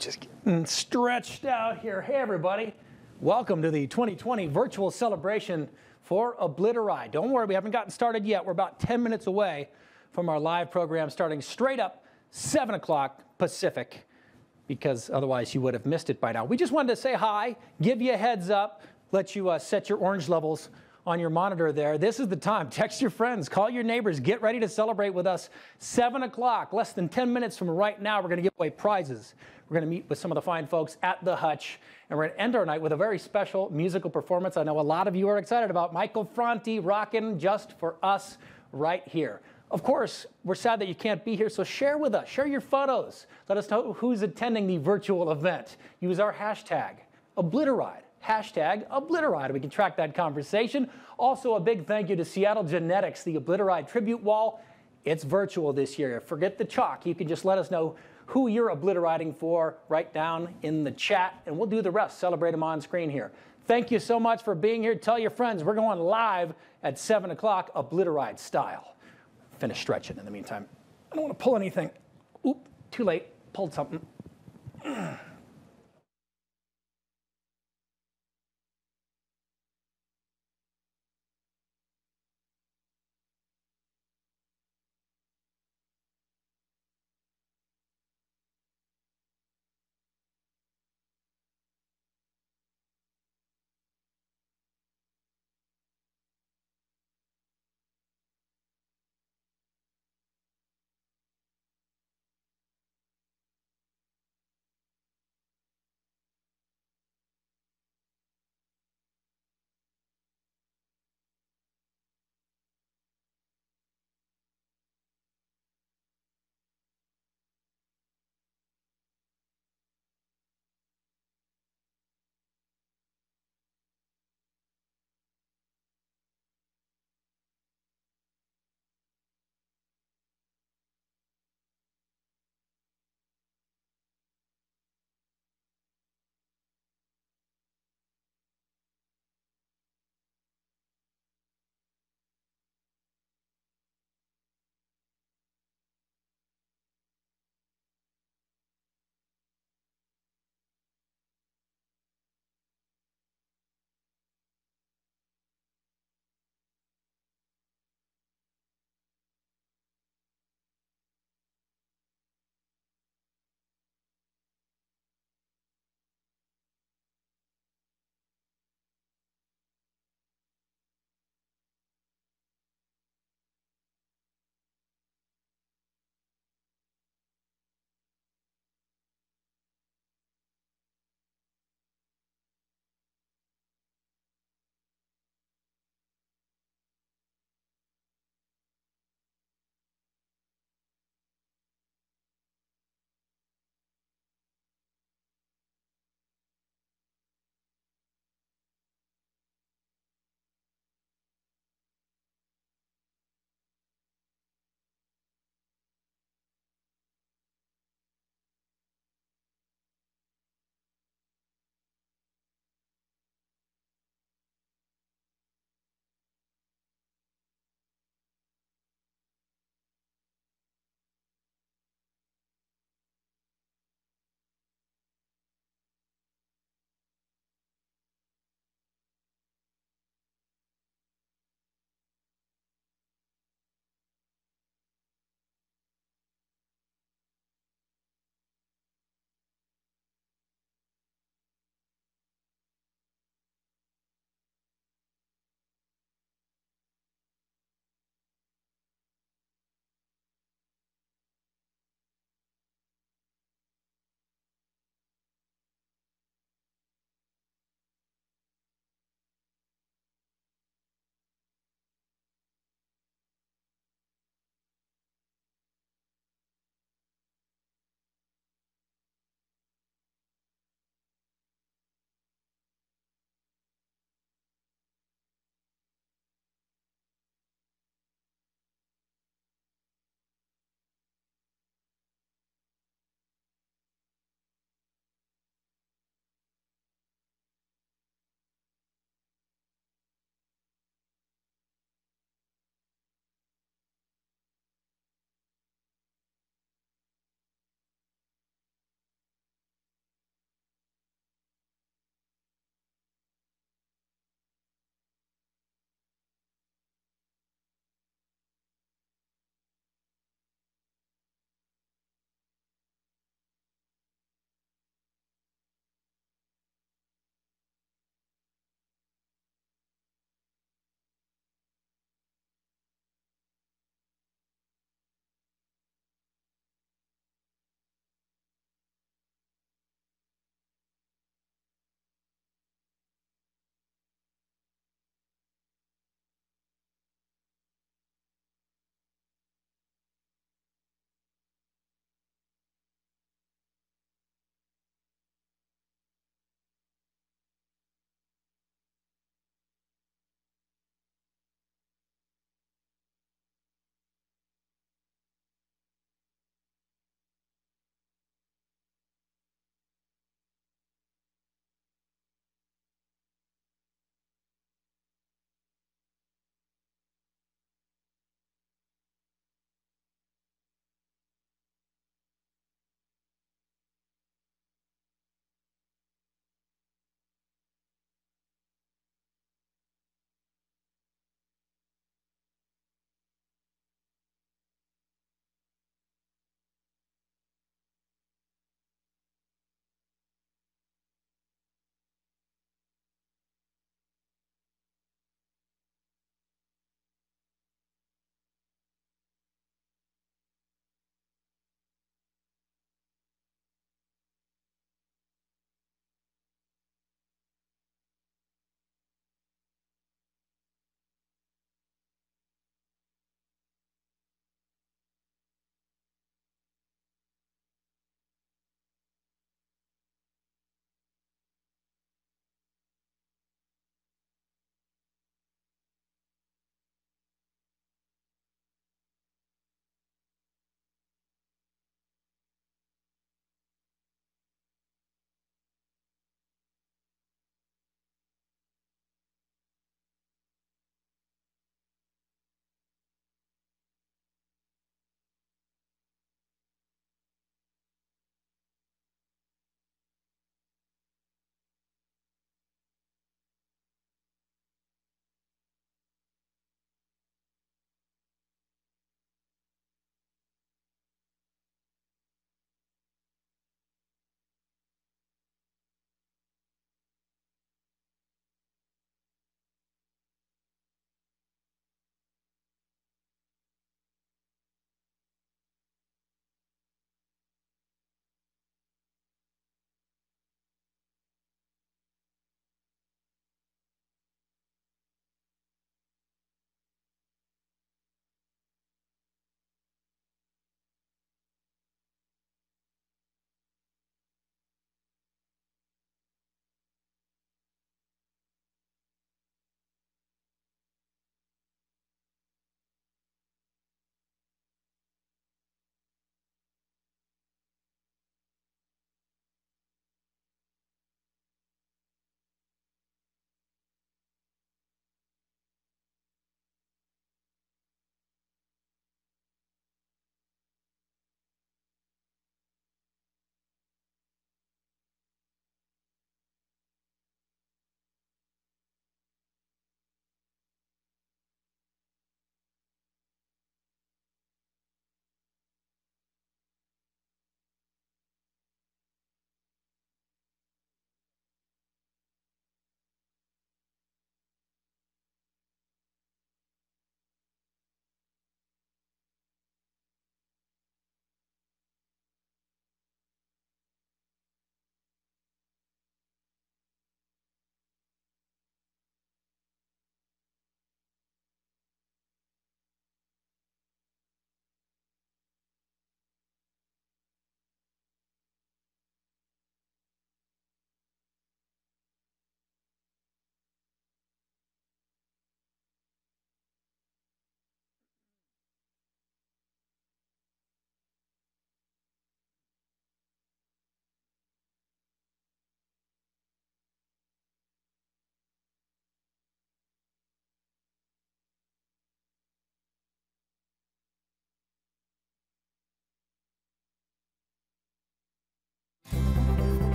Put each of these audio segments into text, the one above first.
Just getting stretched out here. Hey, everybody. Welcome to the 2020 virtual celebration for Obliteride. Don't worry, we haven't gotten started yet. We're about 10 minutes away from our live program starting straight up 7 o'clock Pacific, because otherwise you would have missed it by now. We just wanted to say hi, give you a heads up, let you set your orange levels on your monitor there. This is the time. Text your friends, call your neighbors, get ready to celebrate with us. 7 o'clock, less than 10 minutes from right now, we're going to give away prizes. We're going to meet with some of the fine folks at the Hutch, and we're going to end our night with a very special musical performance I know a lot of you are excited about. Michael Franti rocking just for us right here. Of course, we're sad that you can't be here, so share with us. Share your photos. Let us know who's attending the virtual event. Use our hashtag, Obliteride. Hashtag Obliteride. We can track that conversation. Also, a big thank you to Seattle Genetics, the Obliteride tribute wall. It's virtual this year. Forget the chalk. You can just let us know who you're obliterating for right down in the chat, and we'll do the rest. Celebrate them on screen here. Thank you so much for being here. Tell your friends we're going live at 7 o'clock, Obliteride style. Finish stretching in the meantime. I don't want to pull anything. Oop, too late. Pulled something.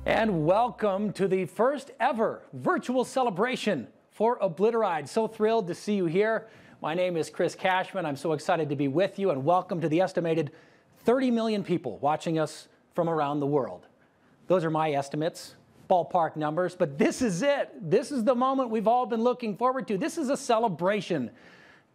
And welcome to the first ever virtual celebration for Obliteride. So thrilled to see you here. My name is Chris Cashman. I'm so excited to be with you, and welcome to the estimated 30 million people watching us from around the world. Those are my estimates, ballpark numbers, but this is it. This is the moment we've all been looking forward to. This is a celebration.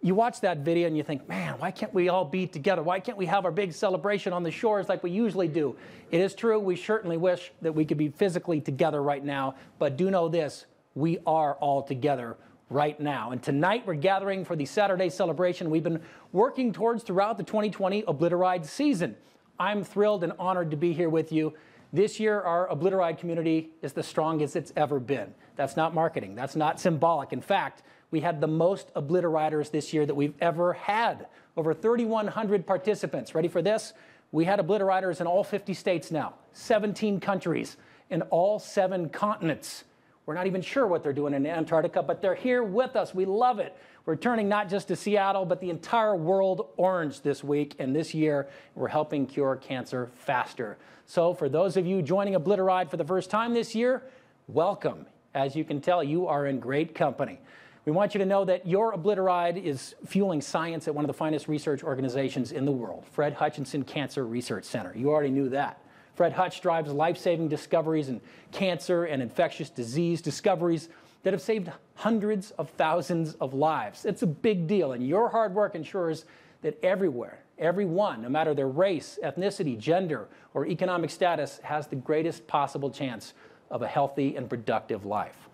You watch that video and you think, man, why can't we all be together? Why can't we have our big celebration on the shores like we usually do? It is true, we certainly wish that we could be physically together right now, but do know this, we are all together right now. And tonight we're gathering for the Saturday celebration we've been working towards throughout the 2020 Obliteride season. I'm thrilled and honored to be here with you. This year, our Obliteride community is the strongest it's ever been. That's not marketing. That's not symbolic. In fact, we had the most Obliteriders this year that we've ever had. Over 3,100 participants. Ready for this? We had Obliteriders in all 50 states now, 17 countries, in all 7 continents. We're not even sure what they're doing in Antarctica, but they're here with us. We love it. We're turning not just to Seattle, but the entire world orange this week and this year. We're helping cure cancer faster. So for those of you joining Obliteride for the first time this year, welcome. As you can tell, you are in great company. We want you to know that your Obliteride is fueling science at one of the finest research organizations in the world, Fred Hutchinson Cancer Research Center. You already knew that. Fred Hutch drives life-saving discoveries in cancer and infectious disease, discoveries that have saved hundreds of thousands of lives. It's a big deal, and your hard work ensures that everywhere, everyone, no matter their race, ethnicity, gender, or economic status, has the greatest possible chance of a healthy and productive life.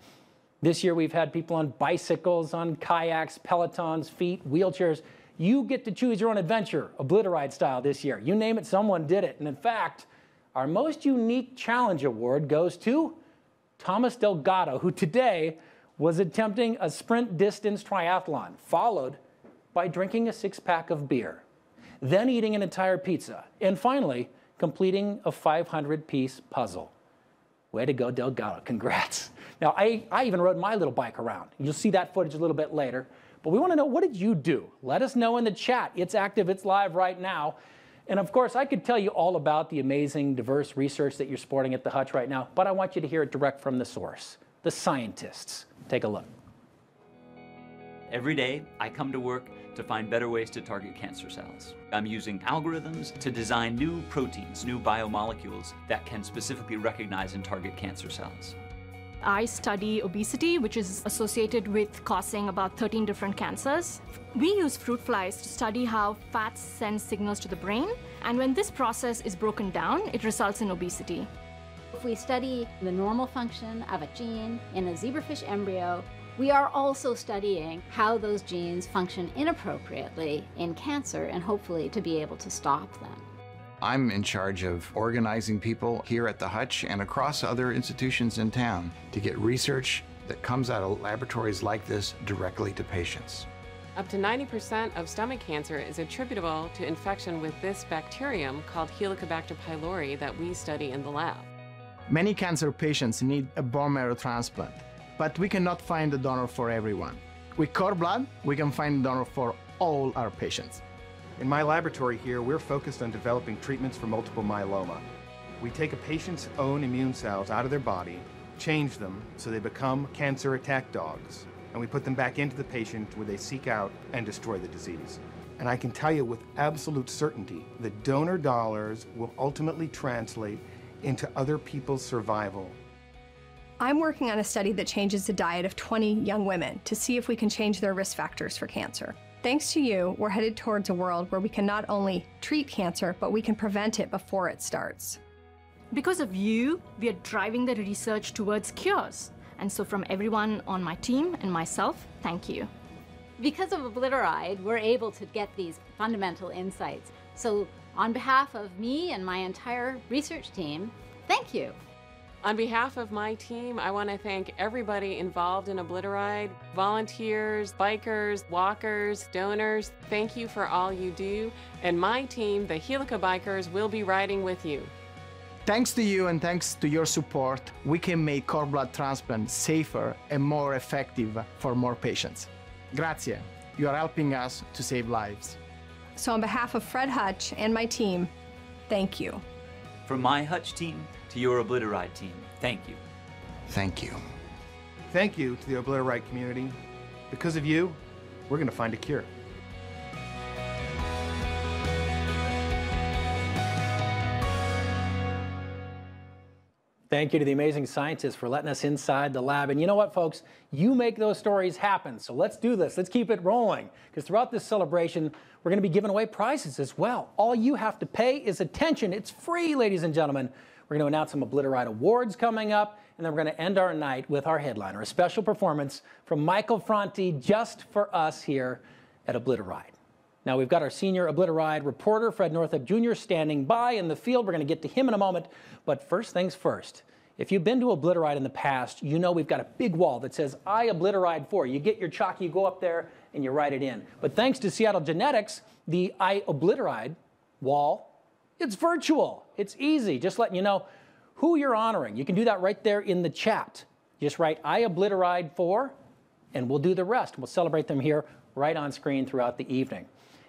This year we've had people on bicycles, on kayaks, pelotons, feet, wheelchairs. You get to choose your own adventure, Obliteride style this year. You name it, someone did it. And in fact, our most unique challenge award goes to Thomas Delgado, who today was attempting a sprint distance triathlon, followed by drinking a 6-pack of beer, then eating an entire pizza, and finally completing a 500-piece puzzle. Way to go, Delgado. Congrats. Now, I even rode my little bike around. You'll see that footage a little bit later. But we want to know, what did you do? Let us know in the chat. It's active. It's live right now. And of course, I could tell you all about the amazing, diverse research that you're supporting at the Hutch right now, but I want you to hear it direct from the source, the scientists. Take a look. Every day, I come to work to find better ways to target cancer cells. I'm using algorithms to design new proteins, new biomolecules that can specifically recognize and target cancer cells. I study obesity, which is associated with causing about 13 different cancers. We use fruit flies to study how fats send signals to the brain, and when this process is broken down, it results in obesity. If we study the normal function of a gene in a zebrafish embryo, we are also studying how those genes function inappropriately in cancer and hopefully to be able to stop them. I'm in charge of organizing people here at the Hutch and across other institutions in town to get research that comes out of laboratories like this directly to patients. Up to 90% of stomach cancer is attributable to infection with this bacterium called Helicobacter pylori that we study in the lab. Many cancer patients need a bone marrow transplant, but we cannot find a donor for everyone. With cord blood, we can find a donor for all our patients. In my laboratory here, we're focused on developing treatments for multiple myeloma. We take a patient's own immune cells out of their body, change them so they become cancer attack dogs, and we put them back into the patient where they seek out and destroy the disease. And I can tell you with absolute certainty that donor dollars will ultimately translate into other people's survival. I'm working on a study that changes the diet of 20 young women to see if we can change their risk factors for cancer. Thanks to you, we're headed towards a world where we can not only treat cancer, but we can prevent it before it starts. Because of you, we are driving the research towards cures. And so from everyone on my team and myself, thank you. Because of Obliteride, we're able to get these fundamental insights. So on behalf of me and my entire research team, thank you. On behalf of my team, I want to thank everybody involved in Obliteride, volunteers, bikers, walkers, donors. Thank you for all you do. And my team, the Helicobikers, will be riding with you. Thanks to you and thanks to your support, we can make cord blood transplant safer and more effective for more patients. Grazie. You are helping us to save lives. So on behalf of Fred Hutch and my team, thank you. From my Hutch team, To your Obliteride team, thank you. Thank you. Thank you to the Obliteride community. Because of you, we're going to find a cure. Thank you to the amazing scientists for letting us inside the lab. And you know what, folks? You make those stories happen. So let's do this. Let's keep it rolling. Because throughout this celebration, we're going to be giving away prizes as well. All you have to pay is attention. It's free, ladies and gentlemen. We're going to announce some Obliteride awards coming up. And then we're going to end our night with our headliner, a special performance from Michael Franti just for us here at Obliteride. Now, we've got our senior Obliteride reporter, Fred Northup Jr., standing by in the field. We're going to get to him in a moment. But first things first, if you've been to Obliteride in the past, you know we've got a big wall that says, I Obliteride 4. You get your chalk, you go up there, and you write it in. But thanks to Seattle Genetics, the I Obliteride wall, it's virtual. It's easy. Just letting you know who you're honoring. You can do that right there in the chat. Just write I Obliteride 4, and we'll do the rest. We'll celebrate them here right on screen throughout the evening.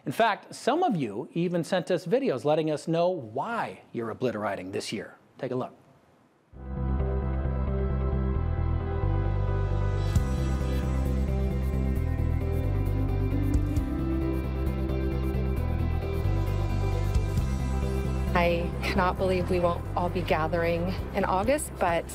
In fact, some of you even sent us videos letting us know why you're obliterating this year. Take a look. I cannot believe we won't all be gathering in August, but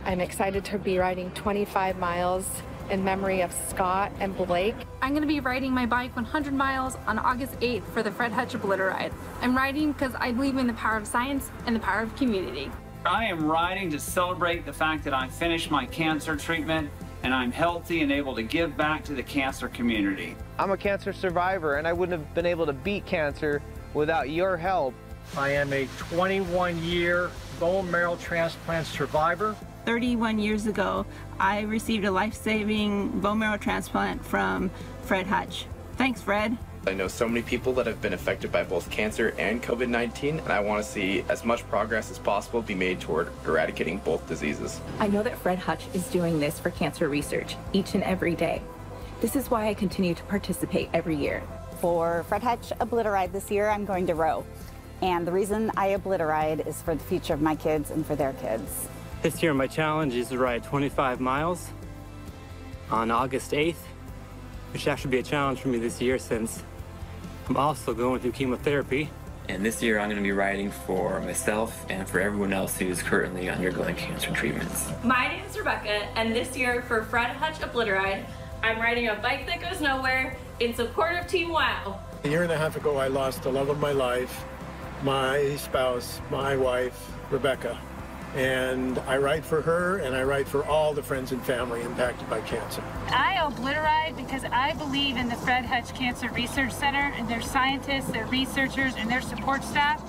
I'm excited to be riding 25 miles in memory of Scott and Blake. I'm going to be riding my bike 100 miles on August 8th for the Fred Hutch Obliteride. I'm riding because I believe in the power of science and the power of community. I am riding to celebrate the fact that I finished my cancer treatment and I'm healthy and able to give back to the cancer community. I'm a cancer survivor and I wouldn't have been able to beat cancer without your help. I am a 21-year bone marrow transplant survivor. 31 years ago, I received a life-saving bone marrow transplant from Fred Hutch. Thanks, Fred. I know so many people that have been affected by both cancer and COVID-19, and I want to see as much progress as possible be made toward eradicating both diseases. I know that Fred Hutch is doing this for cancer research each and every day. This is why I continue to participate every year. For Fred Hutch Obliteride this year, I'm going to row. And the reason I Obliteride is for the future of my kids and for their kids. This year my challenge is to ride 25 miles on August 8th, which should actually be a challenge for me this year since I'm also going through chemotherapy. And this year I'm going to be riding for myself and for everyone else who is currently undergoing cancer treatments. My name is Rebecca, and this year for Fred Hutch Obliteride, I'm riding a bike that goes nowhere in support of Team WOW. A year and a half ago I lost the love of my life, my spouse, my wife, Rebecca. And I ride for her, and I ride for all the friends and family impacted by cancer. I Obliteride because I believe in the Fred Hutch Cancer Research Center and their scientists, their researchers, and their support staff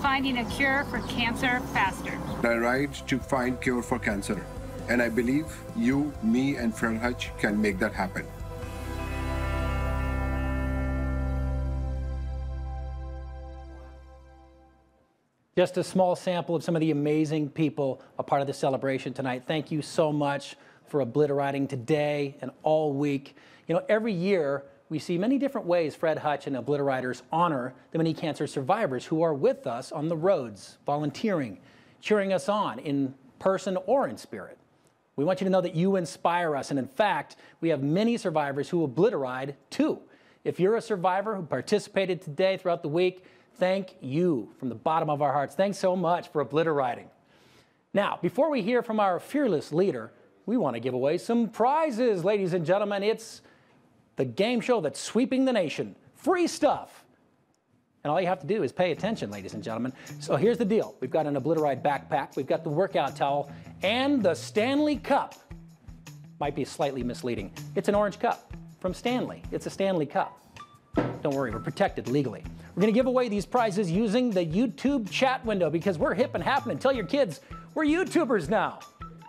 finding a cure for cancer faster. I ride to find cure for cancer, and I believe you, me, and Fred Hutch can make that happen. Just a small sample of some of the amazing people a part of the celebration tonight. Thank you so much for obliterating today and all week. You know, every year we see many different ways Fred Hutch and Obliteriders honor the many cancer survivors who are with us on the roads, volunteering, cheering us on in person or in spirit. We want you to know that you inspire us, and in fact, we have many survivors who Obliteride too. If you're a survivor who participated today throughout the week, thank you from the bottom of our hearts. Thanks so much for obliterating. Now, before we hear from our fearless leader, we want to give away some prizes, ladies and gentlemen. It's the game show that's sweeping the nation. Free stuff. And all you have to do is pay attention, ladies and gentlemen. So here's the deal. We've got an Obliteride backpack, we've got the workout towel, and the Stanley Cup. Might be slightly misleading. It's an orange cup from Stanley. It's a Stanley Cup. Don't worry, we're protected legally. We're going to give away these prizes using the YouTube chat window because we're hip and happening. Tell your kids we're YouTubers now.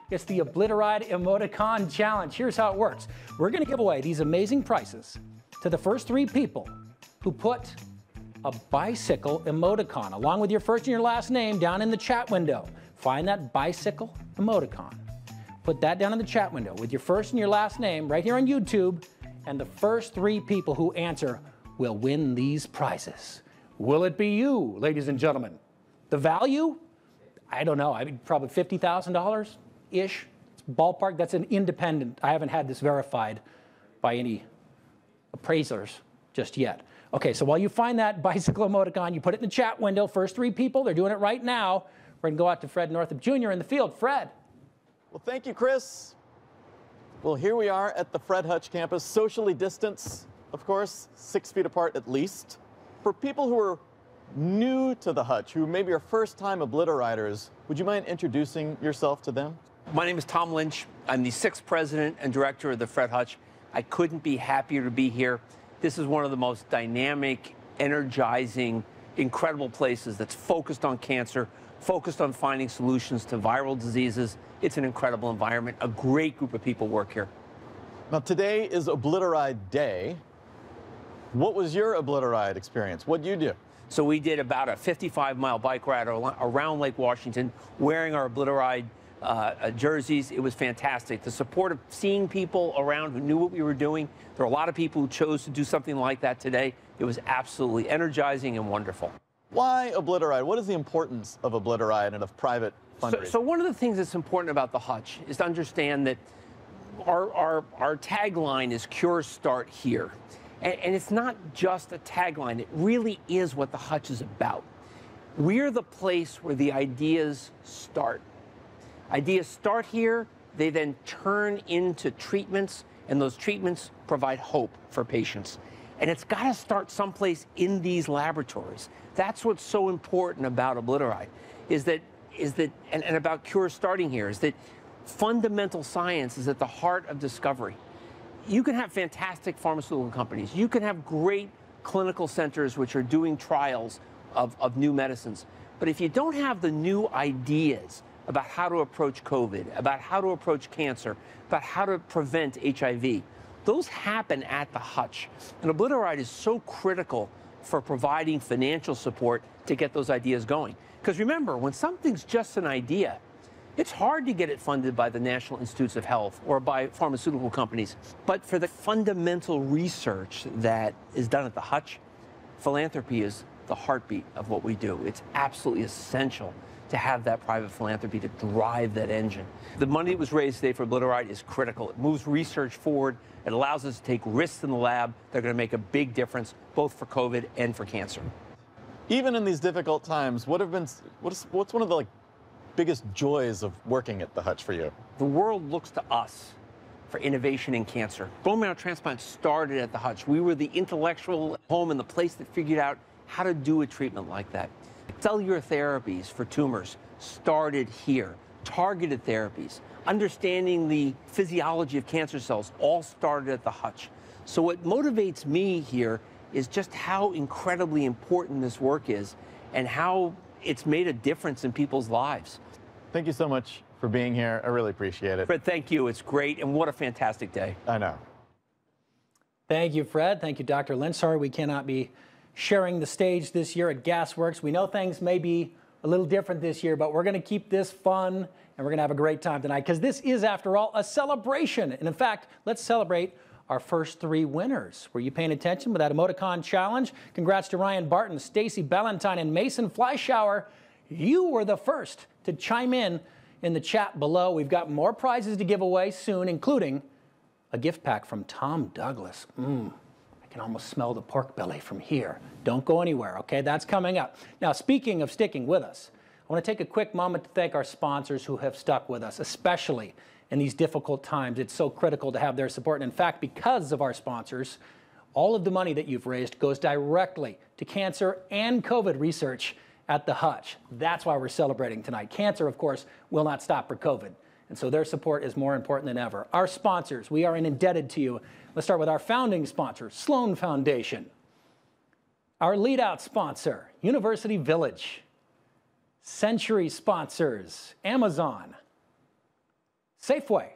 It's the Obliteride Emoticon Challenge. Here's how it works. We're going to give away these amazing prizes to the first 3 people who put a bicycle emoticon along with your first and your last name down in the chat window. Find that bicycle emoticon. Put that down in the chat window with your first and your last name right here on YouTube, and the first 3 people who answer will win these prizes. Will it be you, ladies and gentlemen? The value? I don't know, I mean, probably $50,000-ish. Ballpark. That's an independent. I haven't had this verified by any appraisers just yet. Okay, so while you find that bicycle emoticon, you put it in the chat window. First 3 people, they're doing it right now. We're going to go out to Fred Northup Jr. in the field. Fred. Well, thank you, Chris. Well, here we are at the Fred Hutch campus, socially distanced, of course, 6 feet apart at least. For people who are new to the Hutch, who maybe are first-time Obliteriders, would you mind introducing yourself to them? My name is Tom Lynch. I'm the 6th president and director of the Fred Hutch. I couldn't be happier to be here. This is one of the most dynamic, energizing, incredible places that's focused on cancer, focused on finding solutions to viral diseases. It's an incredible environment. A great group of people work here. Now, today is Obliteride Day. What was your Obliteride experience? What did you do? So we did about a 55-mile bike ride around Lake Washington, wearing our Obliteride jerseys. It was fantastic. The support of seeing people around who knew what we were doing. There are a lot of people who chose to do something like that today. It was absolutely energizing and wonderful. Why Obliteride? What is the importance of Obliteride and of private fundraising? So one of the things that's important about the Hutch is to understand that our tagline is Cure Start Here. And it's not just a tagline. It really is what the Hutch is about. We're the place where the ideas start. Ideas start here, they then turn into treatments, and those treatments provide hope for patients. And it's got to start someplace in these laboratories. That's what's so important about Obliteride, and about Cure starting here, is that fundamental science is at the heart of discovery. You can have fantastic pharmaceutical companies. You can have great clinical centers which are doing trials of new medicines. But if you don't have the new ideas about how to approach COVID, about how to approach cancer, about how to prevent HIV, those happen at the Hutch. And Obliteride is so critical for providing financial support to get those ideas going. Because remember, when something's just an idea, it's hard to get it funded by the National Institutes of Health or by pharmaceutical companies. But for the fundamental research that is done at the Hutch, philanthropy is the heartbeat of what we do. It's absolutely essential to have that private philanthropy to drive that engine. The money that was raised today for Obliteride is critical. It moves research forward. It allows us to take risks in the lab that are going to make a big difference, both for COVID and for cancer. Even in these difficult times, what's one of the biggest joys of working at the Hutch for you? The world looks to us for innovation in cancer. Bone marrow transplant started at the Hutch. We were the intellectual home and the place that figured out how to do a treatment like that. Cellular therapies for tumors started here. Targeted therapies, understanding the physiology of cancer cells, all started at the Hutch. So what motivates me here is just how incredibly important this work is and how it's made a difference in people's lives. Thank you so much for being here. I really appreciate it. Fred, thank you. It's great, and what a fantastic day. I know. Thank you, Fred. Thank you, Dr. Lynch. Sorry we cannot be sharing the stage this year at Gasworks. We know things may be a little different this year, but we're going to keep this fun, and we're going to have a great time tonight, because this is, after all, a celebration. And in fact, let's celebrate our first 3 winners. Were you paying attention with that emoticon challenge? Congrats to Ryan Barton, Stacy Ballantyne, and Mason Fleischauer. You were the first to chime in the chat below. We've got more prizes to give away soon, including a gift pack from Tom Douglas. I can almost smell the pork belly from here. Don't go anywhere, okay? That's coming up. Now, speaking of sticking with us, I want to take a quick moment to thank our sponsors who have stuck with us, especially in these difficult times. It's so critical to have their support. And in fact, because of our sponsors, all of the money that you've raised goes directly to cancer and COVID research at the Hutch. That's why we're celebrating tonight. Cancer, of course, will not stop for COVID. And so their support is more important than ever. Our sponsors, we are indebted to you. Let's start with our founding sponsor, Sloan Foundation. Our lead out sponsor, University Village. Century sponsors, Amazon, Safeway,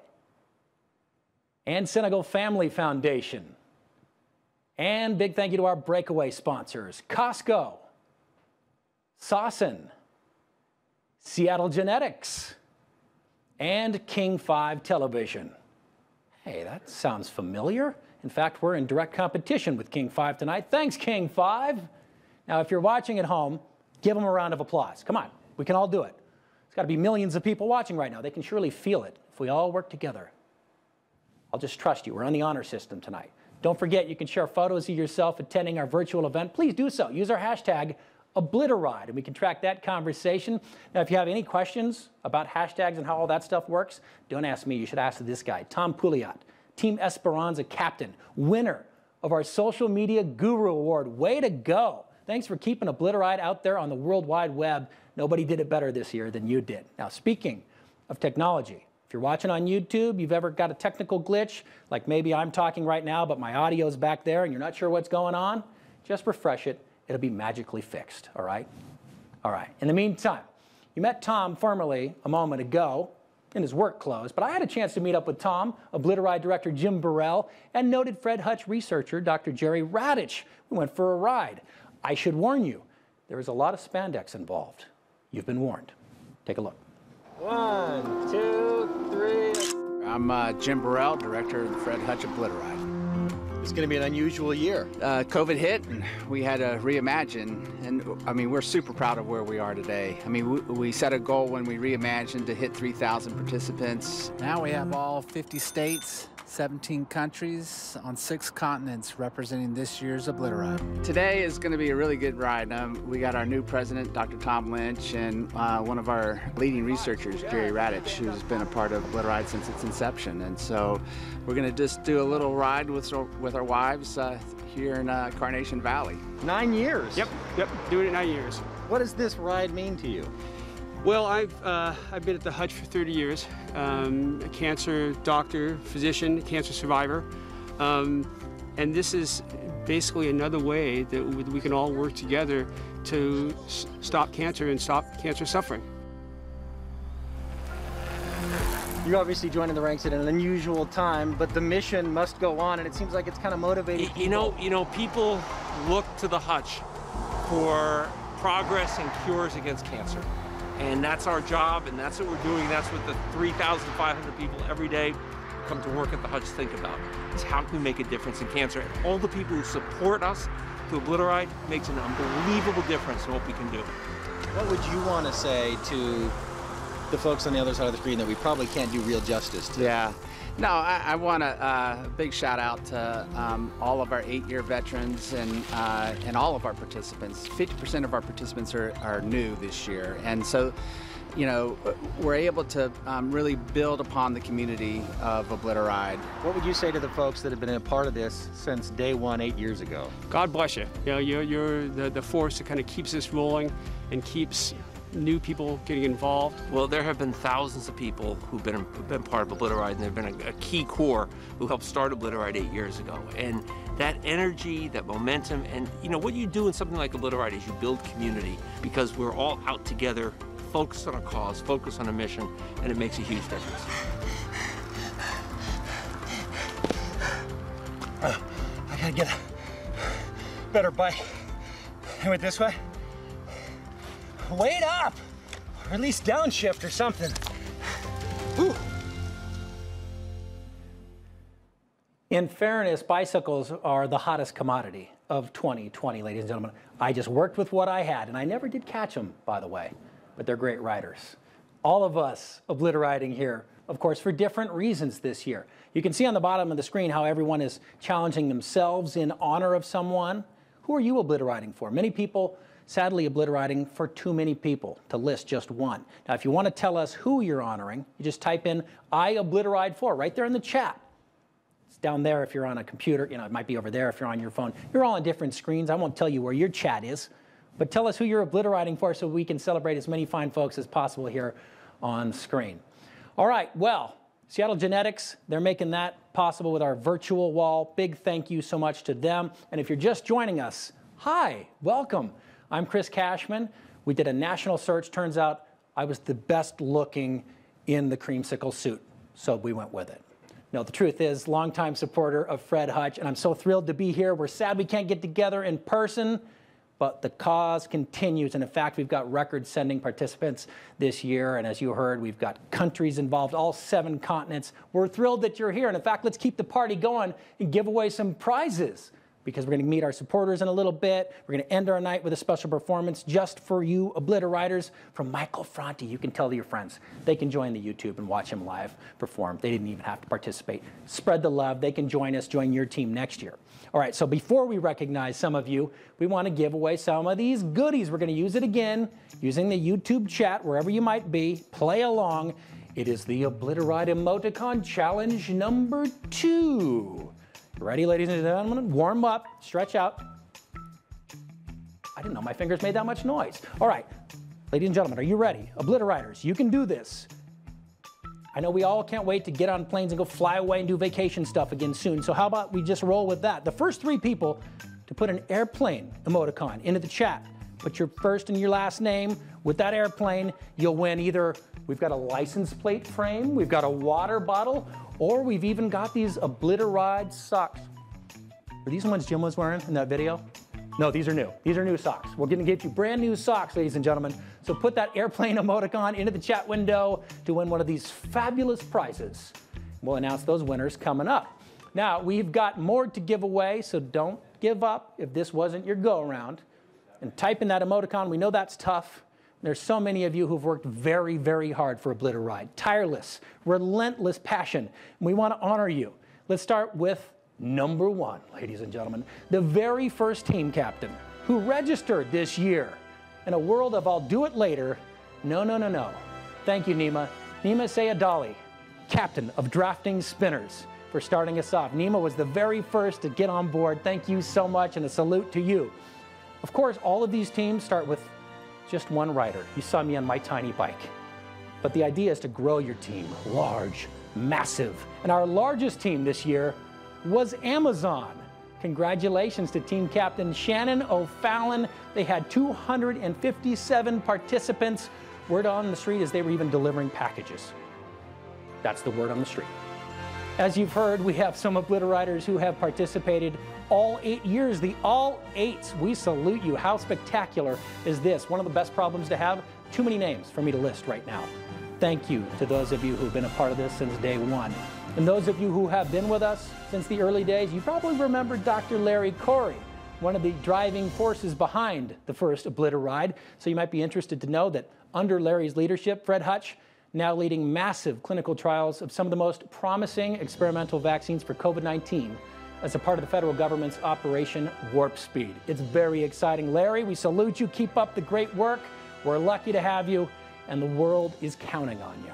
and Senegal Family Foundation. And big thank you to our breakaway sponsors, Costco, Sawson, Seattle Genetics, and King 5 Television. Hey, that sounds familiar. In fact, we're in direct competition with King 5 tonight. Thanks, King 5. Now, if you're watching at home, give them a round of applause. Come on, we can all do it. There's got to be millions of people watching right now. They can surely feel it if we all work together. I'll just trust you. We're on the honor system tonight. Don't forget, you can share photos of yourself attending our virtual event. Please do so. Use our hashtag Obliteride, and we can track that conversation. Now, if you have any questions about hashtags and how all that stuff works, don't ask me. You should ask this guy, Tom Pouliot, Team Esperanza captain, winner of our Social Media Guru Award. Way to go. Thanks for keeping Obliteride out there on the World Wide Web. Nobody did it better this year than you did. Now, speaking of technology, if you're watching on YouTube, you've ever got a technical glitch, like maybe I'm talking right now, but my audio's back there and you're not sure what's going on, just refresh it. It'll be magically fixed, all right? All right. In the meantime, you met Tom formerly a moment ago in his work clothes, but I had a chance to meet up with Tom, Obliteride director Jim Burrell, and noted Fred Hutch researcher Dr. Jerry Radich. We went for a ride. I should warn you, there is a lot of spandex involved. You've been warned. Take a look. 1, 2, 3. I'm Jim Burrell, director of the Fred Hutch Obliteride. It's going to be an unusual year. COVID hit, and we had to reimagine, and I mean, we're super proud of where we are today. I mean, we set a goal when we reimagined to hit 3,000 participants. Now we have all 50 states, 17 countries on 6 continents representing this year's Obliteride. Today is going to be a really good ride. We got our new president, Dr. Tom Lynch, and one of our leading researchers, Jerry Radich, who's been a part of Obliteride since its inception. And so we're going to just do a little ride with our wives here in Carnation Valley. 9 years? Yep, doing it 9 years. What does this ride mean to you? Well, I've been at the Hutch for 30 years. A cancer doctor, physician, cancer survivor. And this is basically another way that we can all work together to stop cancer and stop cancer suffering. You're obviously joining the ranks at an unusual time, but the mission must go on, and it seems like it's kind of motivating people. You know, people look to the Hutch for progress and cures against cancer. And that's our job, and that's what we're doing. That's what the 3,500 people every day who come to work at the Hutch think about. Is how can we make a difference in cancer? And all the people who support us to Obliteride makes an unbelievable difference in what we can do. What would you want to say to the folks on the other side of the screen that we probably can't do real justice to? Yeah. No, I want a big shout out to all of our 8-year veterans and all of our participants. 50% of our participants are new this year. And so, you know, we're able to really build upon the community of Obliteride. What would you say to the folks that have been a part of this since day one 8 years ago? God bless you. You know, you're the force that kind of keeps this rolling and keeps new people getting involved. Well, there have been thousands of people who've been part of Obliteride, and they've been a key core who helped start Obliteride 8 years ago. And that energy, that momentum, and you know, what you do in something like Obliteride is you build community because we're all out together, focused on a cause, focused on a mission, and it makes a huge difference. I gotta get a better bike. I went this way. Wait up! Or at least downshift or something. Ooh. In fairness, bicycles are the hottest commodity of 2020, ladies and gentlemen. I just worked with what I had, and I never did catch them, by the way, but they're great riders. All of us Obliteriding here, of course, for different reasons this year. You can see on the bottom of the screen how everyone is challenging themselves in honor of someone. Who are you Obliteriding for? Many people sadly Obliterating for too many people to list just one. Now, if you want to tell us who you're honoring, you just type in I Obliteride for right there in the chat. It's down there if you're on a computer. You know, it might be over there if you're on your phone. You're all on different screens. I won't tell you where your chat is, but tell us who you're Obliterating for so we can celebrate as many fine folks as possible here on screen. All right, well, Seattle Genetics, they're making that possible with our virtual wall. Big thank you so much to them. And if you're just joining us, hi, welcome. I'm Chris Cashman. We did a national search. Turns out I was the best looking in the creamsicle suit, so we went with it. No, the truth is, longtime supporter of Fred Hutch, and I'm so thrilled to be here. We're sad we can't get together in person, but the cause continues. And in fact, we've got record-sending participants this year. And as you heard, we've got countries involved, all 7 continents. We're thrilled that you're here. And in fact, let's keep the party going and give away some prizes. because we're going to meet our supporters in a little bit. We're going to end our night with a special performance just for you Obliteriders from Michael Franti. You can tell your friends. They can join the YouTube and watch him live perform. They didn't even have to participate. Spread the love. They can join us, join your team next year. All right, so before we recognize some of you, we want to give away some of these goodies. We're going to use it again using the YouTube chat, wherever you might be. Play along. It is the Obliteride Emoticon Challenge number 2. Ready, ladies and gentlemen? Warm up, stretch out. I didn't know my fingers made that much noise. All right, ladies and gentlemen, are you ready? Obliteriders, you can do this. I know we all can't wait to get on planes and go fly away and do vacation stuff again soon, so how about we just roll with that? The first 3 people to put an airplane emoticon into the chat, put your first and your last name with that airplane, you'll win either, we've got a license plate frame, we've got a water bottle, or we've even got these Obliteride socks. Are these the ones Jim was wearing in that video? No, these are new. These are new socks. We're going to give you brand new socks, ladies and gentlemen. So put that airplane emoticon into the chat window to win one of these fabulous prizes. We'll announce those winners coming up. Now, we've got more to give away, so don't give up if this wasn't your go-around. And type in that emoticon. We know that's tough. There's so many of you who've worked very, very hard for Obliteride. Tireless, relentless passion. And we want to honor you. Let's start with number 1, ladies and gentlemen. The very first team captain who registered this year. In a world of I'll do it later, no, no, no, no. Thank you, Nima. Nima Sayadali, captain of Drafting Spinners, for starting us off. Nima was the very first to get on board. Thank you so much, and a salute to you. Of course, all of these teams start with just one rider. You saw me on my tiny bike. But the idea is to grow your team large, massive. And our largest team this year was Amazon. Congratulations to team captain Shannon O'Fallon. They had 257 participants. Word on the street is they were even delivering packages. That's the word on the street. As you've heard, we have some Obliteriders who have participated all 8 years, the all 8s. We salute you. How spectacular is this? One of the best problems to have, too many names for me to list right now. Thank you to those of you who've been a part of this since day 1. And those of you who have been with us since the early days, you probably remember Dr. Larry Corey, one of the driving forces behind the first Obliteride. So you might be interested to know that under Larry's leadership, Fred Hutch, now leading massive clinical trials of some of the most promising experimental vaccines for COVID-19 as a part of the federal government's Operation Warp Speed. It's very exciting. Larry, we salute you. Keep up the great work. We're lucky to have you, and the world is counting on you.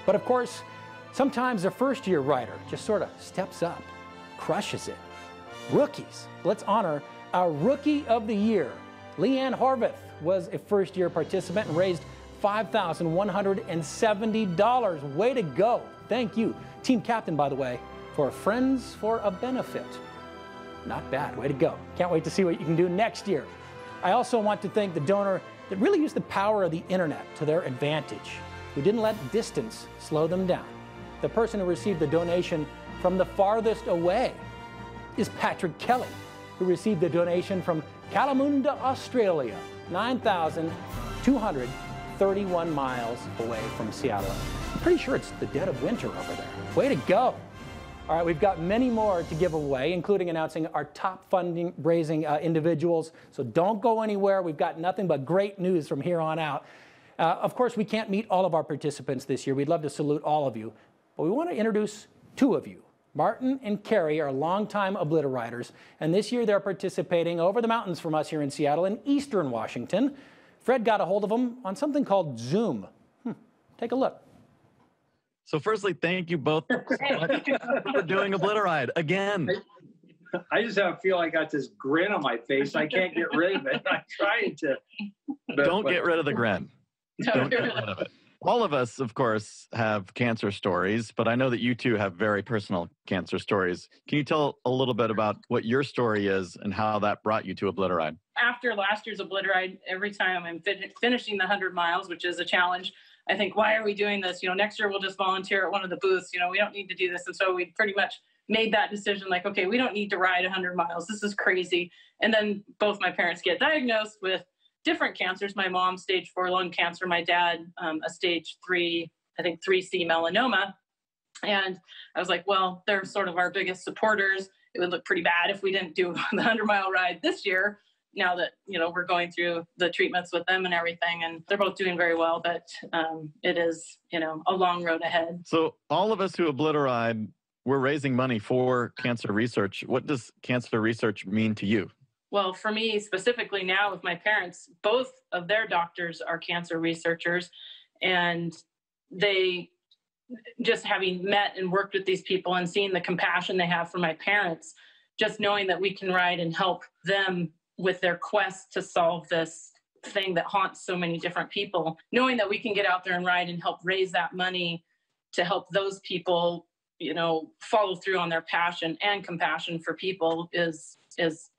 But of course, sometimes a first-year rider just sort of steps up, crushes it. Rookies. Let's honor our Rookie of the Year. Leanne Horvath was a first-year participant and raised $5,170. Way to go. Thank you. Team captain, by the way, for Friends for a Benefit. Not bad. Way to go. Can't wait to see what you can do next year. I also want to thank the donor that really used the power of the internet to their advantage, who didn't let distance slow them down. The person who received the donation from the farthest away is Patrick Kelly, who received the donation from Kalamunda, Australia, 9,231 miles away from Seattle. I'm pretty sure it's the dead of winter over there. Way to go. All right, we've got many more to give away, including announcing our top funding-raising individuals. So don't go anywhere. We've got nothing but great news from here on out. Of course, we can't meet all of our participants this year. We'd love to salute all of you. But we want to introduce 2 of you. Martin and Carrie are longtime Obliteriders, and this year they're participating over the mountains from us here in Seattle in eastern Washington. Fred got a hold of them on something called Zoom. Take a look. So firstly, thank you both so much for doing Obliteride again. I just feel like I got this grin on my face. I can't get rid of it. I'm trying to. Don't get rid of the grin. Don't get rid of it. All of us, of course, have cancer stories, but I know that you 2 have very personal cancer stories. Can you tell a little bit about what your story is and how that brought you to Obliteride? After last year's Obliteride, every time I'm finishing the 100 miles, which is a challenge, I think, why are we doing this? You know, next year we'll just volunteer at one of the booths. You know, we don't need to do this. And so we pretty much made that decision, like, okay, we don't need to ride 100 miles. This is crazy. And then both my parents get diagnosed with different cancers. My mom, stage 4 lung cancer. My dad, a stage 3, I think 3C melanoma. And I was like, well, they're sort of our biggest supporters. it would look pretty bad if we didn't do the 100-mile ride this year. Now that, we're going through the treatments with them and everything, and they're both doing very well, but it is, a long road ahead. So all of us who Obliteride, we're raising money for cancer research. What does cancer research mean to you? Well, for me specifically now with my parents, both of their doctors are cancer researchers, and they, just having met and worked with these people and seeing the compassion they have for my parents, just knowing that we can ride and help them with their quest to solve this thing that haunts so many different people, knowing that we can get out there and ride and help raise that money to help those people, follow through on their passion and compassion for people is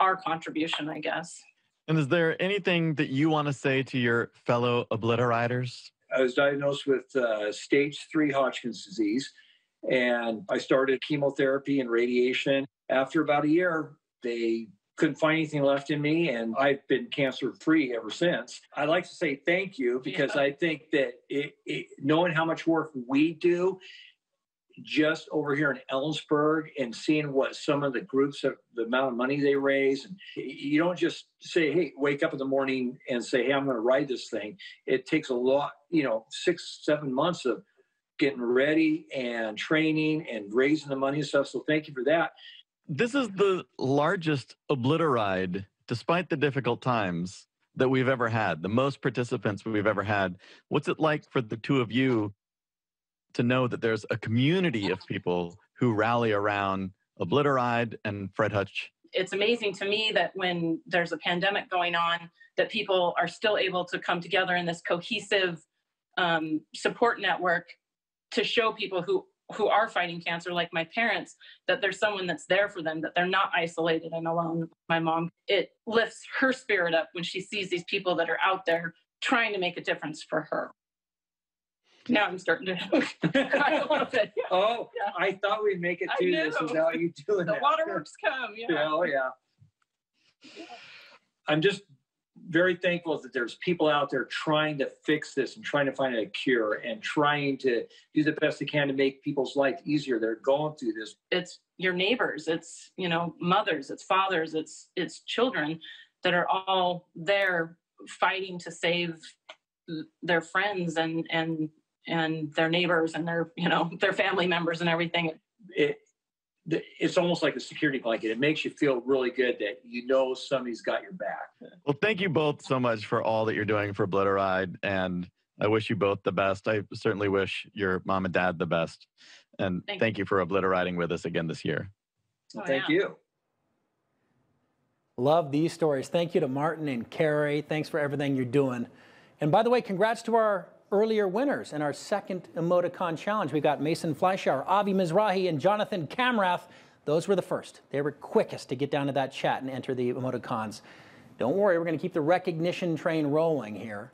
our contribution, I guess. And is there anything that you want to say to your fellow Obliteriders? I was diagnosed with stage 3 Hodgkin's disease, and I started chemotherapy and radiation. After about a year, they couldn't find anything left in me, and I've been cancer-free ever since. I'd like to say thank you, because I think that knowing how much work we do just over here in Ellensburg and seeing what some of the groups, the amount of money they raise, and you don't just say, hey, wake up in the morning and say, hey, I'm going to ride this thing. It takes a lot, 6-7 months of getting ready and training and raising the money and stuff. So thank you for that. This is the largest Obliteride, despite the difficult times, that we've ever had, the most participants we've ever had. What's it like for the two of you to know that there's a community of people who rally around Obliteride and Fred Hutch? It's amazing to me that when there's a pandemic going on, that people are still able to come together in this cohesive support network to show people who are fighting cancer, like my parents, that there's someone that's there for them, that they're not isolated and alone. My mom, it lifts her spirit up when she sees these people that are out there trying to make a difference for her. Now I'm starting to cry a little bit. Yeah. Oh, yeah. I thought we'd make it through this without you doing the that. waterworks come. Yeah. Oh, yeah. I'm just very thankful that there's people out there trying to fix this and trying to find a cure and trying to do the best they can to make people's life easier. They're going through this. It's your neighbors, it's, mothers, it's fathers, it's children that are all there fighting to save their friends and their neighbors and their, their family members and everything. It's almost like a security blanket. It makes you feel really good that somebody's got your back. Well, thank you both so much for all that you're doing for Obliteride, and I wish you both the best. I certainly wish your mom and dad the best. And thank you for Obliteriding with us again this year. Well, thank you. Love these stories. Thank you to Martin and Carrie. Thanks for everything you're doing. And by the way, congrats to our earlier winners in our second emoticon challenge. We got Mason Fleischauer, Avi Mizrahi, and Jonathan Kamrath. Those were the first. They were quickest to get down to that chat and enter the emoticons. Don't worry, we're going to keep the recognition train rolling here.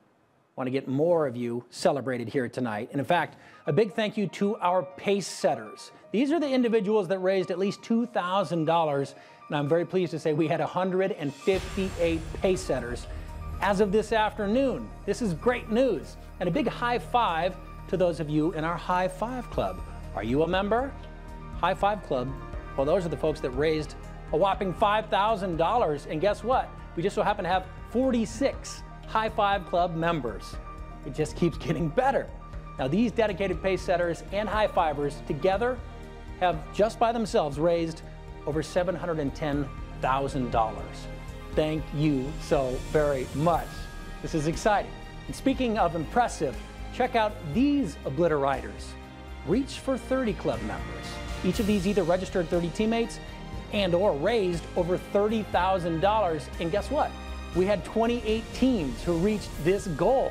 Want to get more of you celebrated here tonight. And in fact, a big thank you to our pace setters. These are the individuals that raised at least $2,000, and I'm very pleased to say we had 158 pace setters as of this afternoon. This is great news. And a big high five to those of you in our High Five Club. Are you a member? High Five Club, well, those are the folks that raised a whopping $5,000. And guess what? We just so happen to have 46 High Five Club members. It just keeps getting better. Now, these dedicated pace setters and high fivers together have just by themselves raised over $710,000. Thank you so very much. This is exciting. And speaking of impressive, check out these Obliteriders. Reach for 30 club members. Each of these either registered 30 teammates and or raised over $30,000. And guess what? We had 28 teams who reached this goal.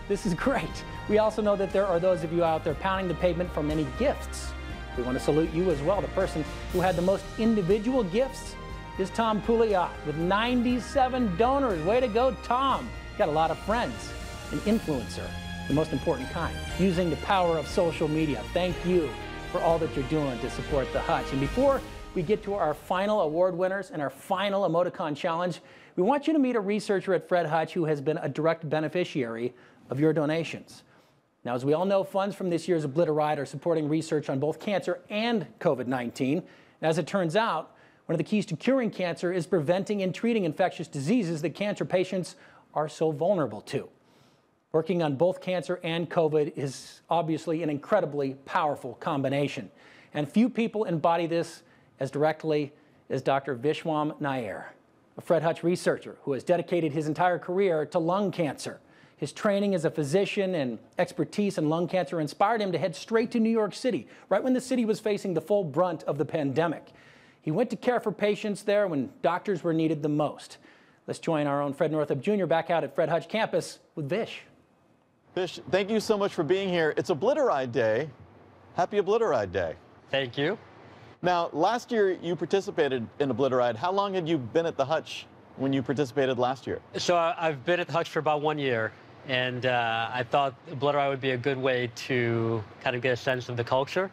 This is great. We also know that there are those of you out there pounding the pavement for many gifts. We want to salute you as well. The person who had the most individual gifts is Tom Pouliot with 97 donors. Way to go, Tom. Got a lot of friends. An influencer, the most important kind, using the power of social media. Thank you for all that you're doing to support the Hutch. And before we get to our final award winners and our final emoticon challenge, we want you to meet a researcher at Fred Hutch who has been a direct beneficiary of your donations. Now, as we all know, funds from this year's Obliteride are supporting research on both cancer and COVID-19. And as it turns out, One of the keys to curing cancer is preventing and treating infectious diseases that cancer patients are so vulnerable to. Working on both cancer and COVID is obviously an incredibly powerful combination. And few people embody this as directly as Dr. Vishwam Nair, a Fred Hutch researcher who has dedicated his entire career to lung cancer. His training as a physician and expertise in lung cancer inspired him to head straight to New York City, right when the city was facing the full brunt of the pandemic. He went to care for patients there when doctors were needed the most. Let's join our own Fred Northup Jr. back out at Fred Hutch campus with Vish. Vish, thank you so much for being here. It's Obliteride Day. Happy Obliteride Day. Thank you. Now, last year you participated in Obliteride. How long had you been at the Hutch when you participated last year? So I've been at the Hutch for about 1 year, and I thought Obliteride would be a good way to kind of get a sense of the culture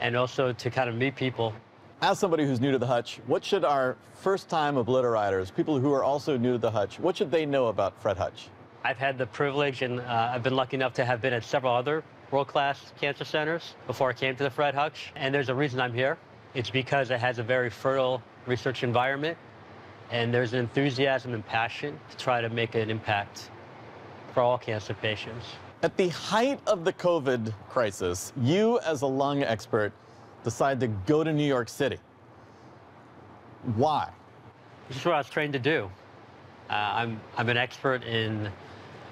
and also to kind of meet people. As somebody who's new to the Hutch, what should our first-time Obliteriders, people who are also new to the Hutch, what should they know about Fred Hutch? I've had the privilege, and I've been lucky enough to have been at several other world-class cancer centers before I came to the Fred Hutch, and there's a reason I'm here. It's because it has a very fertile research environment, and there's an enthusiasm and passion to try to make an impact for all cancer patients. At the height of the COVID crisis, you as a lung expert decide to go to New York City. Why? This is what I was trained to do. I'm an expert in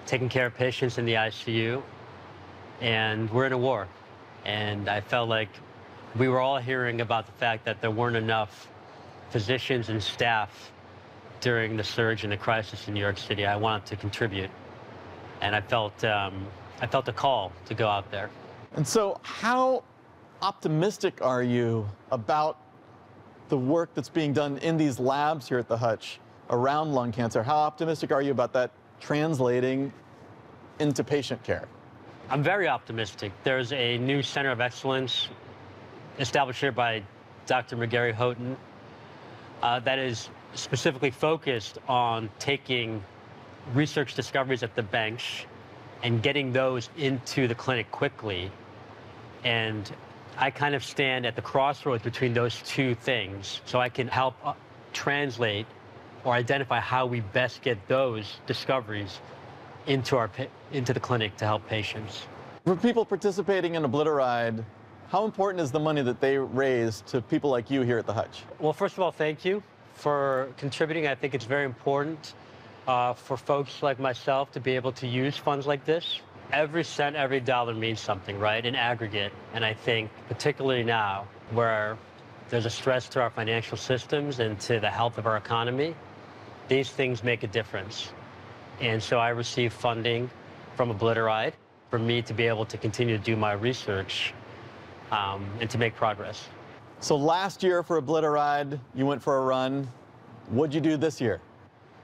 taking care of patients in the ICU, and we're in a war. And I felt like we were all hearing about the fact that there weren't enough physicians and staff during the surge and the crisis in New York City. I wanted to contribute, and I felt a call to go out there. And so how optimistic are you about the work that's being done in these labs here at the Hutch around lung cancer? How optimistic are you about that translating into patient care? I'm very optimistic. There's a new center of excellence established here by Dr. McGarry Houghton that is specifically focused on taking research discoveries at the bench and getting those into the clinic quickly. And I kind of stand at the crossroads between those two things, so I can help translate or identify how we best get those discoveries into the clinic to help patients. For people participating in Obliteride, how important is the money that they raise to people like you here at the Hutch? Well, first of all, thank you for contributing. I think it's very important for folks like myself to be able to use funds like this. Every cent, every dollar means something, right, in aggregate. And I think particularly now where there's a stress to our financial systems and to the health of our economy, these things make a difference. And so I receive funding from Obliteride for me to be able to continue to do my research and to make progress. So last year for Obliteride, you went for a run. What'd you do this year?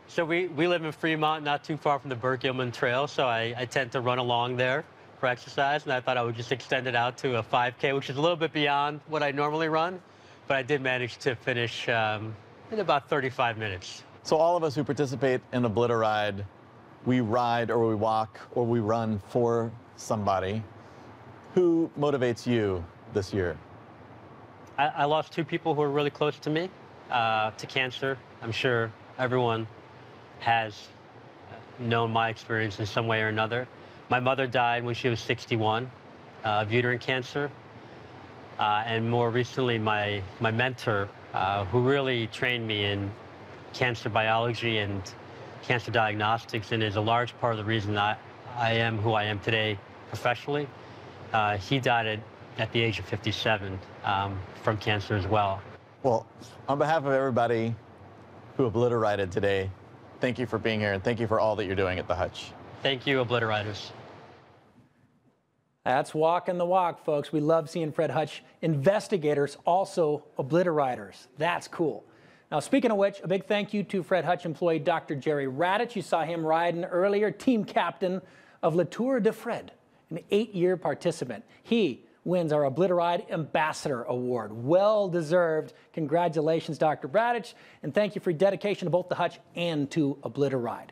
So we live in Fremont, not too far from the Burke-Gilman Trail, so I tend to run along there for exercise, and I thought I would just extend it out to a 5K, which is a little bit beyond what I normally run, but I did manage to finish in about 35 minutes. So all of us who participate in Obliteride, we ride or we walk or we run for somebody. Who motivates you this year? I lost two people who were really close to me, to cancer. I'm sure everyone has known my experience in some way or another. My mother died when she was 61 of uterine cancer. And more recently, my mentor, who really trained me in cancer biology and cancer diagnostics and is a large part of the reason that I am who I am today professionally, he died at the age of 57 from cancer as well. Well, on behalf of everybody who Obliterided today, thank you for being here and thank you for all that you're doing at the Hutch. Thank you, Obliteriders. That's walking the walk, folks. We love seeing Fred Hutch investigators, also Obliteriders. That's cool. Now, speaking of which, a big thank you to Fred Hutch employee Dr. Jerry Radich. You saw him riding earlier, team captain of Le Tour de Fred, an 8-year participant. He wins our Obliteride Ambassador Award. Well-deserved. Congratulations, Dr. Radich, and thank you for your dedication to both the Hutch and to Obliteride.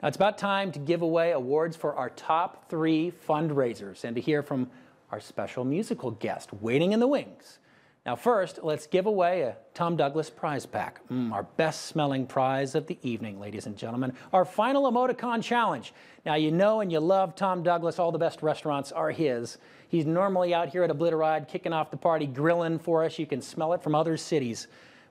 Now, it's about time to give away awards for our top 3 fundraisers and to hear from our special musical guest waiting in the wings. Now first, let's give away a Tom Douglas prize pack. Our best smelling prize of the evening, ladies and gentlemen. Our final emoticon challenge. Now you know and you love Tom Douglas. All the best restaurants are his. He's normally out here at Obliteride kicking off the party, grilling for us. You can smell it from other cities.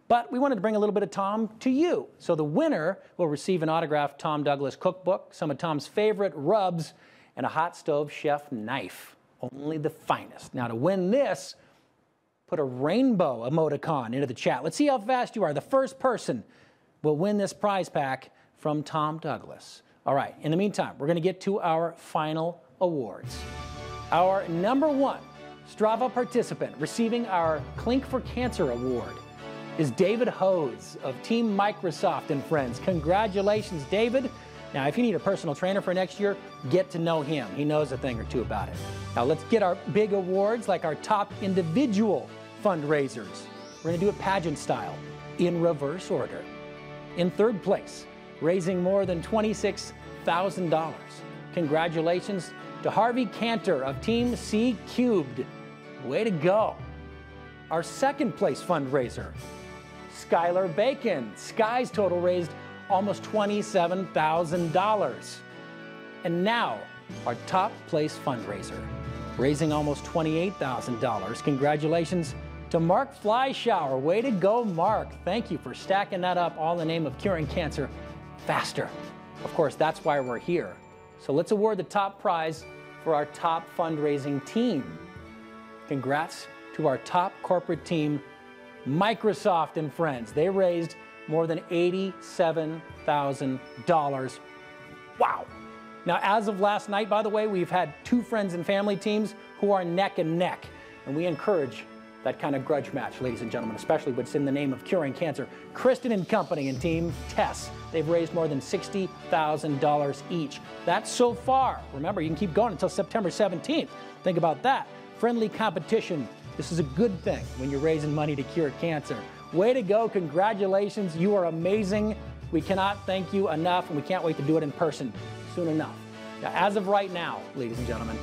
But we wanted to bring a little bit of Tom to you. So the winner will receive an autographed Tom Douglas cookbook, some of Tom's favorite rubs, and a hot stove chef knife. Only the finest. Now to win this, put a rainbow emoticon into the chat. Let's see how fast you are. The first person will win this prize pack from Tom Douglas. All right, in the meantime, we're going to get to our final awards. Our #1 Strava participant receiving our Clink for Cancer award is David Hose of Team Microsoft and Friends. Congratulations, David. Now, if you need a personal trainer for next year, get to know him. He knows a thing or two about it. Now, let's get our big awards like our top individual fundraisers. We're going to do it pageant style, in reverse order. In third place, raising more than $26,000. Congratulations to Harvey Cantor of Team C Cubed. Way to go. Our second place fundraiser, Skylar Bacon. Sky's total raised almost $27,000. And now, our top place fundraiser, raising almost $28,000. Congratulations to Mark Flyshower. Way to go, Mark. Thank you for stacking that up all in the name of curing cancer faster. Of course, that's why we're here. So let's award the top prize for our top fundraising team. Congrats to our top corporate team, Microsoft and Friends. They raised more than $87,000. Wow. Now, as of last night, by the way, we've had 2 friends and family teams who are neck and neck, and we encourage that kind of grudge match, ladies and gentlemen, especially what's in the name of curing cancer. Kristen and Company and Team Tess, they've raised more than $60,000 each. That's so far. Remember, you can keep going until September 17th. Think about that. Friendly competition. This is a good thing when you're raising money to cure cancer. Way to go. Congratulations. You are amazing. We cannot thank you enough, and we can't wait to do it in person soon enough. Now, as of right now, ladies and gentlemen,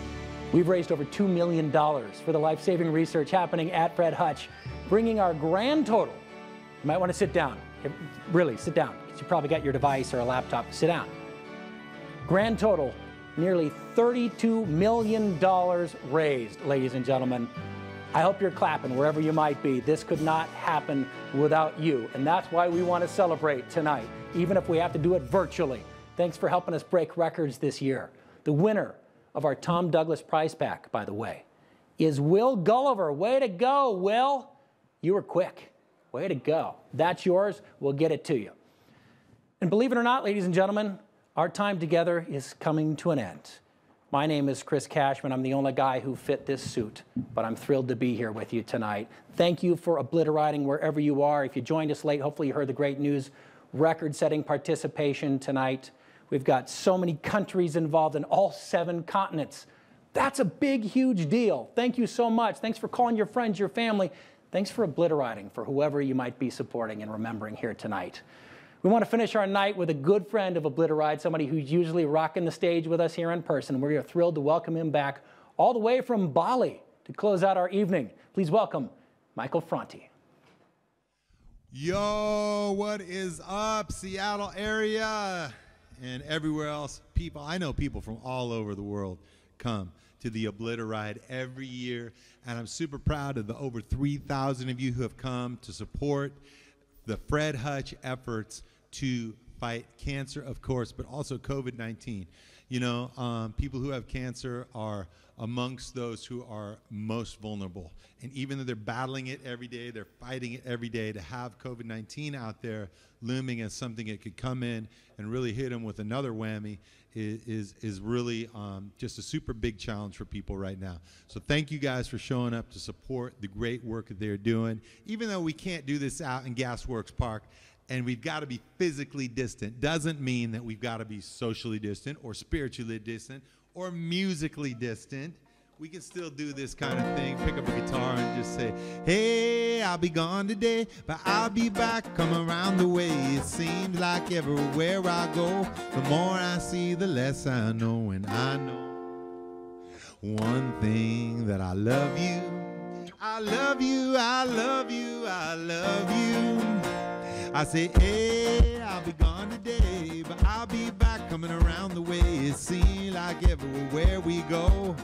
we've raised over $2 million for the life-saving research happening at Fred Hutch, bringing our grand total. You might want to sit down. Really, sit down, because you probably got your device or a laptop. Sit down. Grand total, nearly $32 million raised, ladies and gentlemen. I hope you're clapping wherever you might be. This could not happen without you, and that's why we want to celebrate tonight, even if we have to do it virtually. Thanks for helping us break records this year. The winner of our Tom Douglas prize pack, by the way, is Will Gulliver. Way to go, Will. You were quick. Way to go. That's yours. We'll get it to you. And believe it or not, ladies and gentlemen, our time together is coming to an end. My name is Chris Cashman. I'm the only guy who fit this suit, but I'm thrilled to be here with you tonight. Thank you for obliterating wherever you are. If you joined us late, hopefully you heard the great news. Record-setting participation tonight. We've got so many countries involved in all 7 continents. That's a big, huge deal. Thank you so much. Thanks for calling your friends, your family. Thanks for obliterating for whoever you might be supporting and remembering here tonight. We want to finish our night with a good friend of Obliteride, somebody who's usually rocking the stage with us here in person. We're thrilled to welcome him back all the way from Bali to close out our evening. Please welcome Michael Franti. Yo, what is up, Seattle area and everywhere else? People, I know people from all over the world come to the Obliteride every year, and I'm super proud of the over 3,000 of you who have come to support the Fred Hutch efforts to fight cancer, of course, but also COVID-19. You know, people who have cancer are amongst those who are most vulnerable. And even though they're battling it every day, they're fighting it every day, to have COVID-19 out there looming as something that could come in and really hit them with another whammy is really just a super big challenge for people right now. So thank you guys for showing up to support the great work that they're doing. Even though we can't do this out in Gasworks Park, and we've got to be physically distant, doesn't mean that we've got to be socially distant or spiritually distant or musically distant. We can still do this kind of thing, pick up a guitar and just say, hey, I'll be gone today, but I'll be back, come around the way. It seems like everywhere I go, the more I see, the less I know. And I know one thing, that I love you. I love you, I love you, I love you. I say, hey, I'll be gone today, but I'll be back coming around the way. It seems like everywhere we go,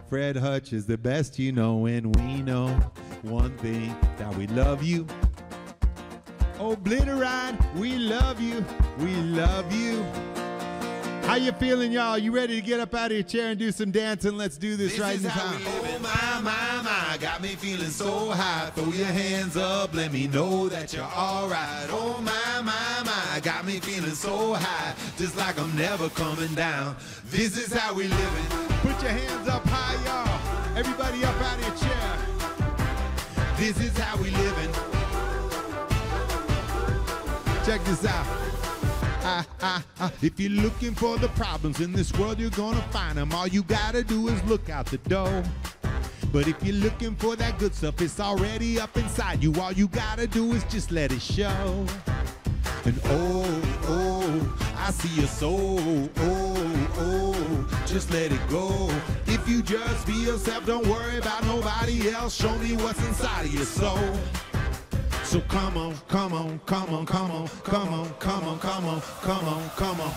Fred Hutch is the best you know, and we know one thing, that we love you. Obliteride, we love you, we love you. How you feeling, y'all? You ready to get up out of your chair and do some dancing? Let's do this right now. Oh, my, got me feeling so high. Throw your hands up, let me know that you're all right. Oh, my, got me feeling so high, just like I'm never coming down. This is how we living. Put your hands up high, y'all. Everybody up out of your chair. This is how we living. Check this out. If you're looking for the problems in this world, you're gonna find them. All you gotta do is look out the door. But if you're looking for that good stuff, it's already up inside you. All you gotta do is just let it show. And oh, I see your soul. Oh, just let it go. If you just be yourself, don't worry about nobody else. Show me what's inside of your soul. So come on, come on, come on, come on, come on, come on, come on, come on, come on.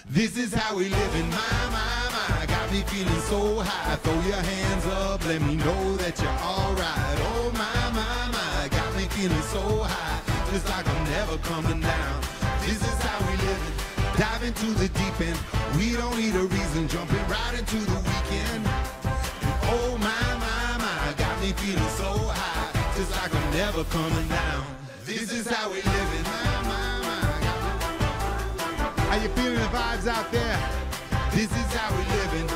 This is how we living, my, got me feeling so high. Throw your hands up, let me know that you're all right. Oh my, got me feeling so high, just like I'm never coming down. This is how we living, dive into the deep end. We don't need a reason, jumping right into the weekend. And oh my, got me feeling so high, just like I'm never coming down. This is how we living. How you feeling the vibes out there? This is how we living.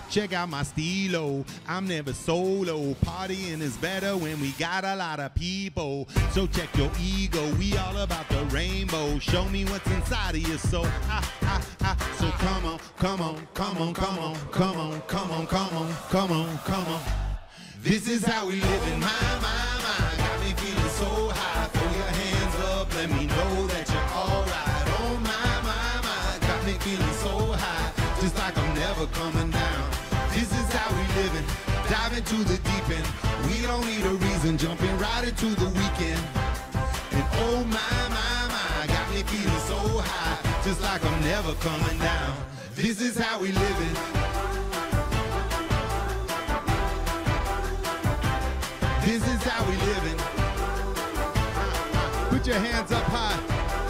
Check out my stilo, I'm never solo. Partying is better when we got a lot of people. So check your ego, we all about the rainbow. Show me what's inside of your soul. So come on, come on, come on, come on, come on, come on, come on, come on, come on. This is how we living, my, got me feeling so high. Throw your hands up, let me know that you're all right. Oh my, got me feeling so high, just like I'm never coming down. This is how we living, dive into the deep end. We don't need a reason, jumping right into the weekend. And oh my, got me feeling so high, just like I'm never coming down. This is how we living. This is how we living. Put your hands up high.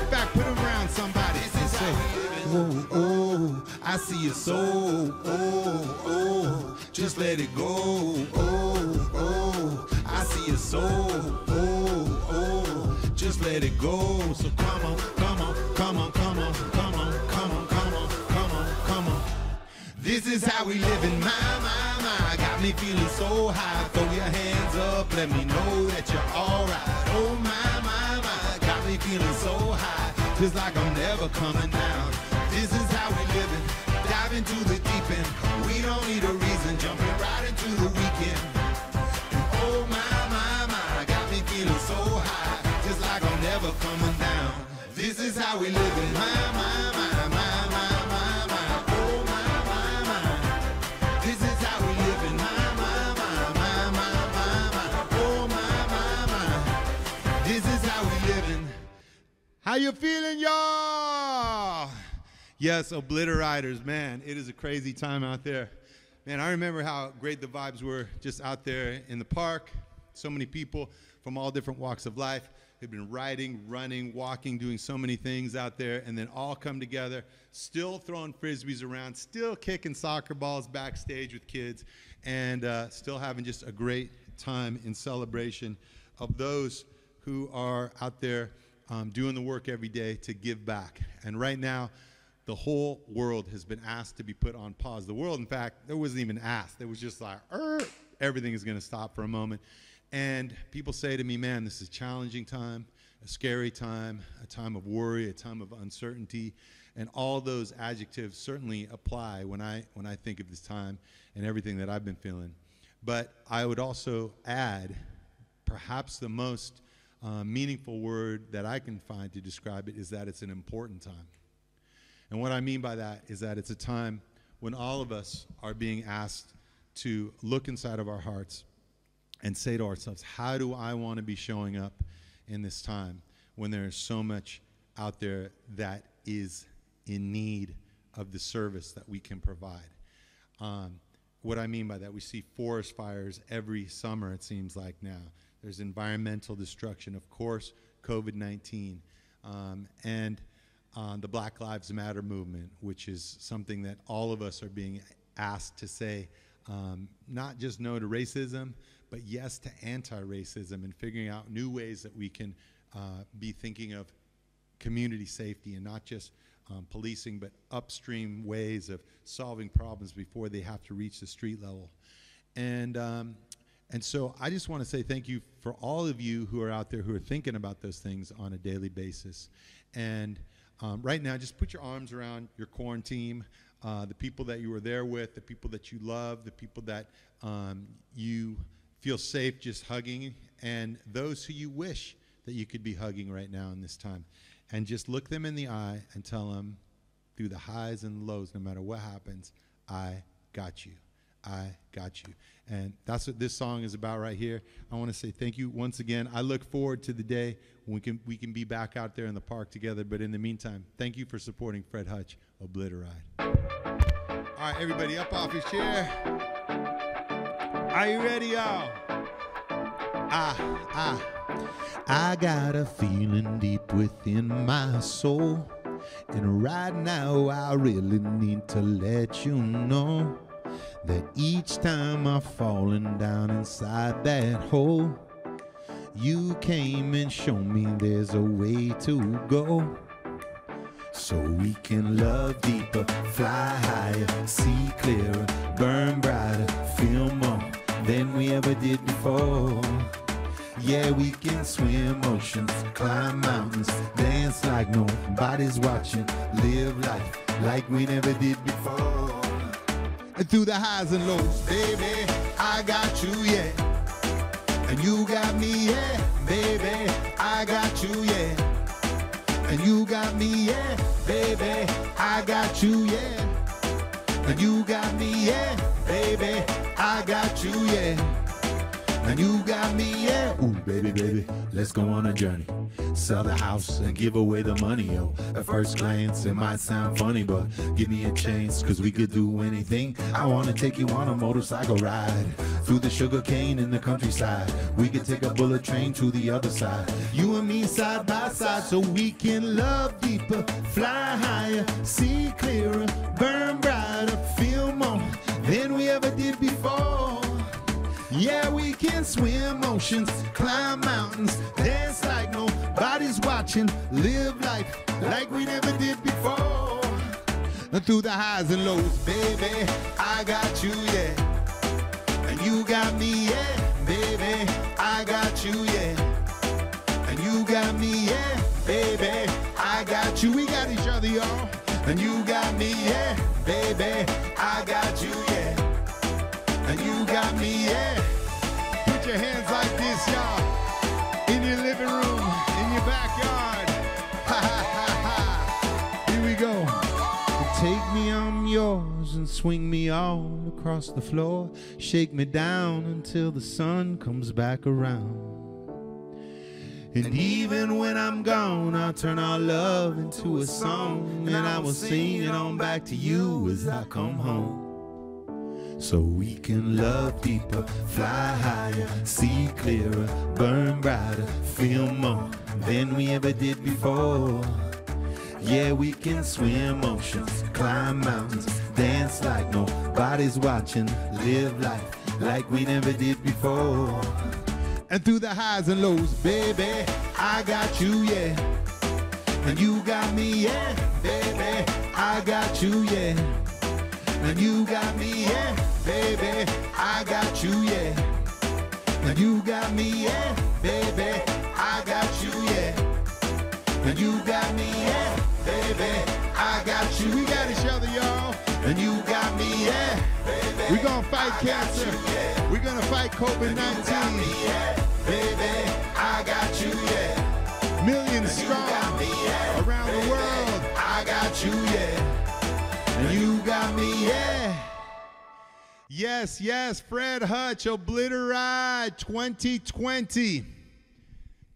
In fact, put them around somebody. This is how we living. Oh, I see your soul. Oh, just let it go. Oh, I see your soul. Oh, just let it go. So come on, come on, come on, come on, come on, come on, come on, come on, come on. This is how we living, my, got me feeling so high. Throw your hands up, let me know that you're all right. Oh my, got me feeling so high, just like I'm never coming down. This is how we living, dive into the deep end. We don't need a reason, jumping right into the weekend. And oh my, got me feeling so high, just like I'm never coming down. This is how we living, my. Oh my. This is how we living, my. Oh my. This is how we living. How you feeling, y'all? Yes, Obliteriders, man, it is a crazy time out there. Man, I remember how great the vibes were just out there in the park. So many people from all different walks of life. They've been riding, running, walking, doing so many things out there, and then all come together, still throwing frisbees around, still kicking soccer balls backstage with kids, and still having just a great time in celebration of those who are out there doing the work every day to give back. And right now, the whole world has been asked to be put on pause. The world, in fact, it wasn't even asked. It was just like, everything is going to stop for a moment. And people say to me, man, this is a challenging time, a scary time, a time of worry, a time of uncertainty. And all those adjectives certainly apply when I think of this time and everything that I've been feeling. But I would also add perhaps the most meaningful word that I can find to describe it is that it's an important time. And what I mean by that is that it's a time when all of us are being asked to look inside of our hearts and say to ourselves, how do I want to be showing up in this time when there is so much out there that is in need of the service that we can provide? What I mean by that, we see forest fires every summer, it seems like now. There's environmental destruction, of course, COVID-19, and the Black Lives Matter movement, which is something that all of us are being asked to say, not just no to racism, but yes to anti-racism, and figuring out new ways that we can be thinking of community safety and not just policing, but upstream ways of solving problems before they have to reach the street level. And so I just want to say thank you for all of you who are out there who are thinking about those things on a daily basis. And right now, just put your arms around your core team, the people that you were there with, the people that you love, the people that you feel safe just hugging, and those who you wish that you could be hugging right now in this time. And just look them in the eye and tell them, through the highs and lows, no matter what happens, I got you. I got you. And that's what this song is about right here. I want to say thank you once again. I look forward to the day when we can be back out there in the park together. But in the meantime, thank you for supporting Fred Hutch, Obliteride. All right, everybody up off your chair. Are you ready, y'all? I got a feeling deep within my soul, and right now I really need to let you know that each time I've fallen down inside that hole, you came and showed me there's a way to go. So we can love deeper, fly higher, see clearer, burn brighter, feel more than we ever did before. Yeah, we can swim oceans, climb mountains, dance like nobody's watching, live life like we never did before. And through the highs and lows, baby, I got you, yeah. And you got me, yeah, baby, I got you, yeah. And you got me, yeah, baby, I got you, yeah. And you got me, yeah, baby, I got you, yeah. And you got me, yeah. Ooh, baby, baby, let's go on a journey. Sell the house and give away the money, yo. At first glance, it might sound funny, but give me a chance, cause we could do anything. I wanna take you on a motorcycle ride through the sugar cane in the countryside. We could take a bullet train to the other side. You and me side by side, so we can love deeper, fly higher, see clearer, burn brighter, feel more than we ever did before. Yeah, we can swim oceans, climb mountains, dance like nobody's watching, live life like we never did before. And through the highs and lows, baby, I got you, yeah. And you got me, yeah, baby, I got you, yeah. And you got me, yeah, baby, I got you. We got each other, y'all. And you got me, yeah, baby, I got you, yeah. And you got me, yeah. Put your hands like this, y'all. In your living room, in your backyard. Ha ha ha ha. Here we go. Take me, I'm yours, and swing me all across the floor. Shake me down until the sun comes back around. And even when I'm gone, I'll turn our love into a song, and I will sing it on back to you as I come home. So we can love deeper, fly higher, see clearer, burn brighter, feel more than we ever did before. Yeah, we can swim oceans, climb mountains, dance like nobody's watching, live life like we never did before. And through the highs and lows, baby, I got you, yeah. And you got me, yeah, baby, I got you, yeah. And you got me, yeah, baby, I got you, yeah. And you got me, yeah, baby, I got you, yeah. And you got me, yeah, baby, I got you. We got each other, y'all. And you got me, yeah, baby. We're gonna fight cancer. Yeah. We're gonna fight COVID-19. Yeah, baby, I got you, yeah. Millions strong around the world. I got you, yeah. And you got me, yeah. Yes, yes, Fred Hutch, Obliteride 2020.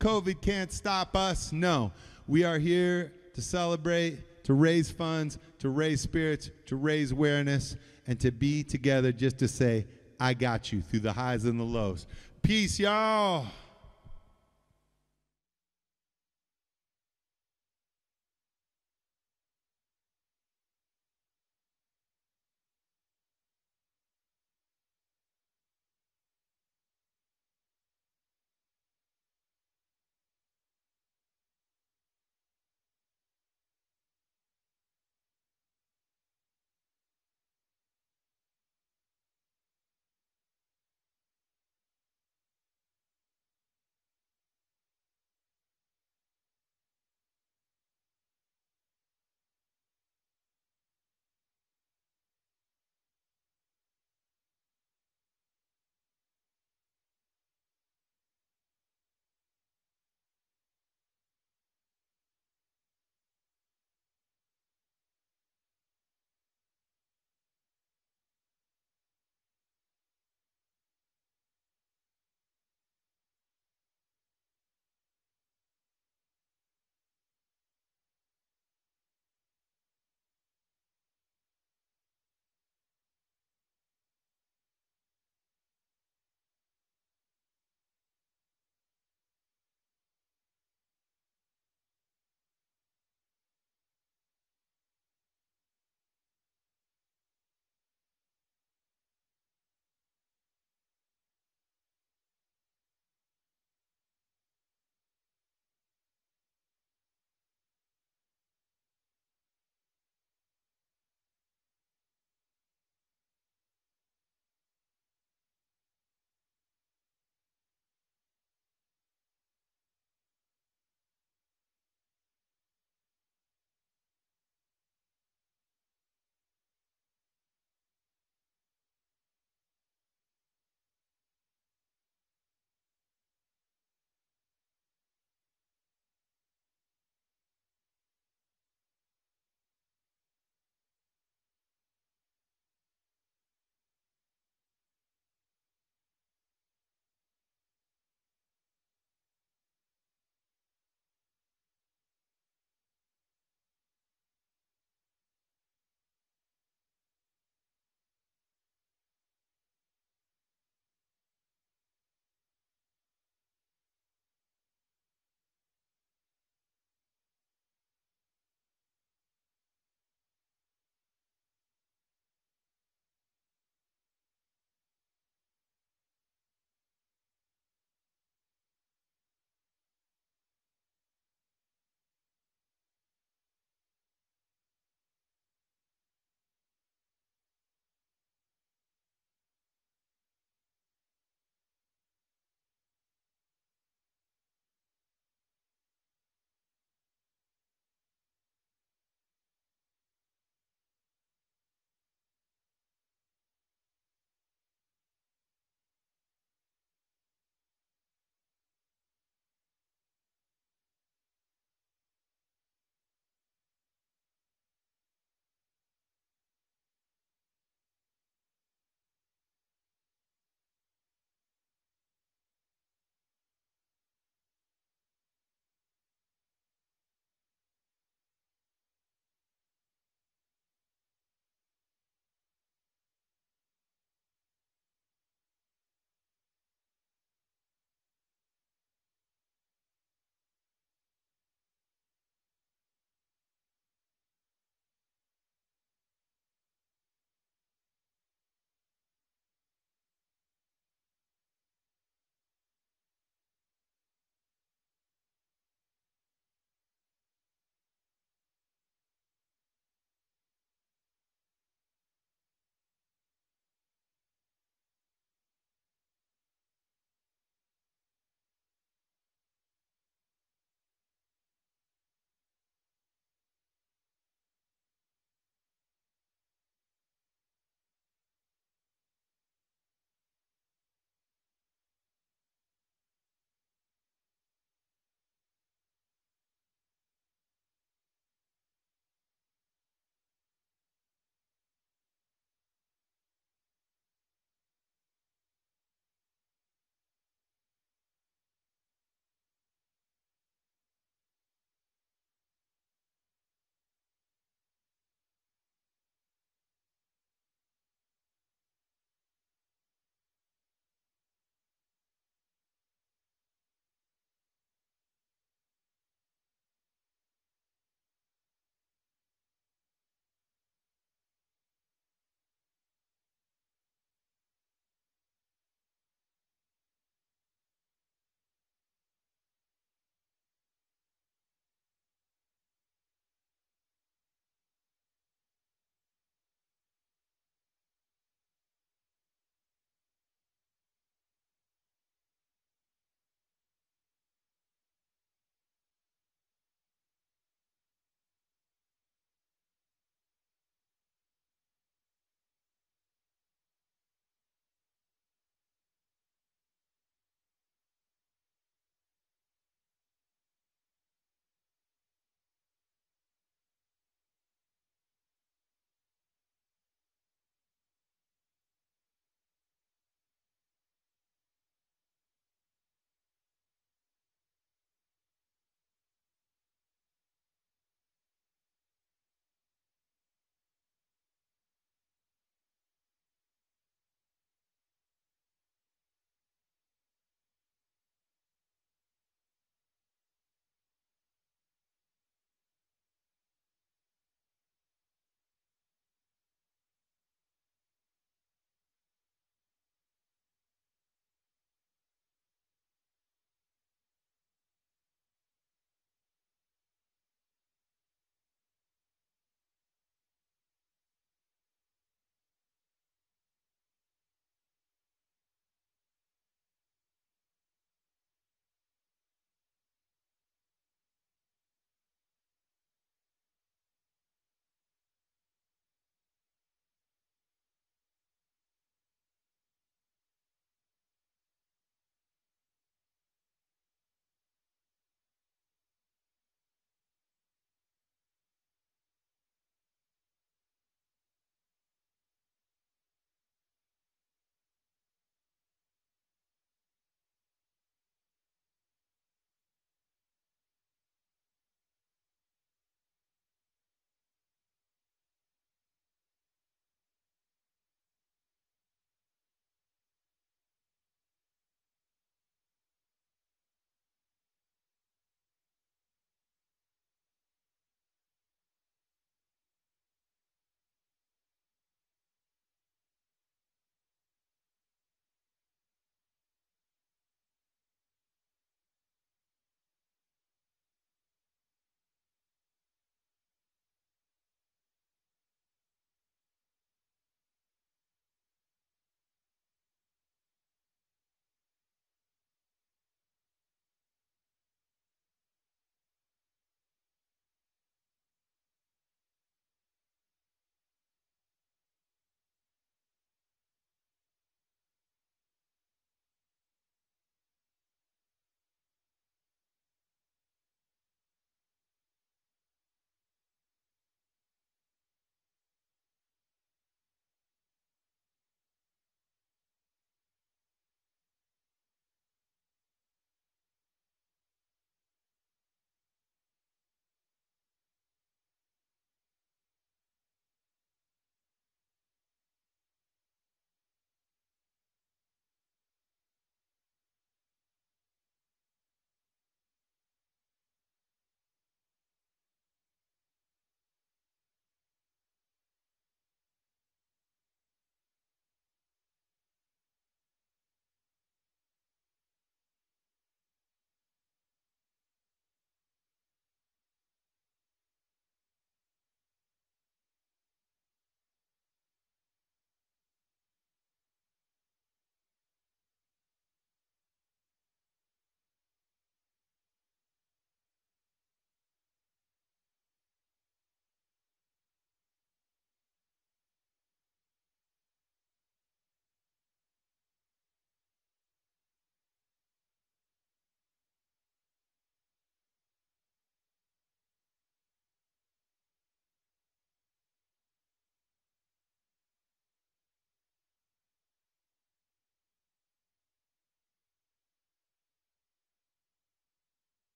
COVID can't stop us. No, we are here to celebrate, to raise funds, to raise spirits, to raise awareness, and to be together just to say, I got you through the highs and the lows. Peace, y'all.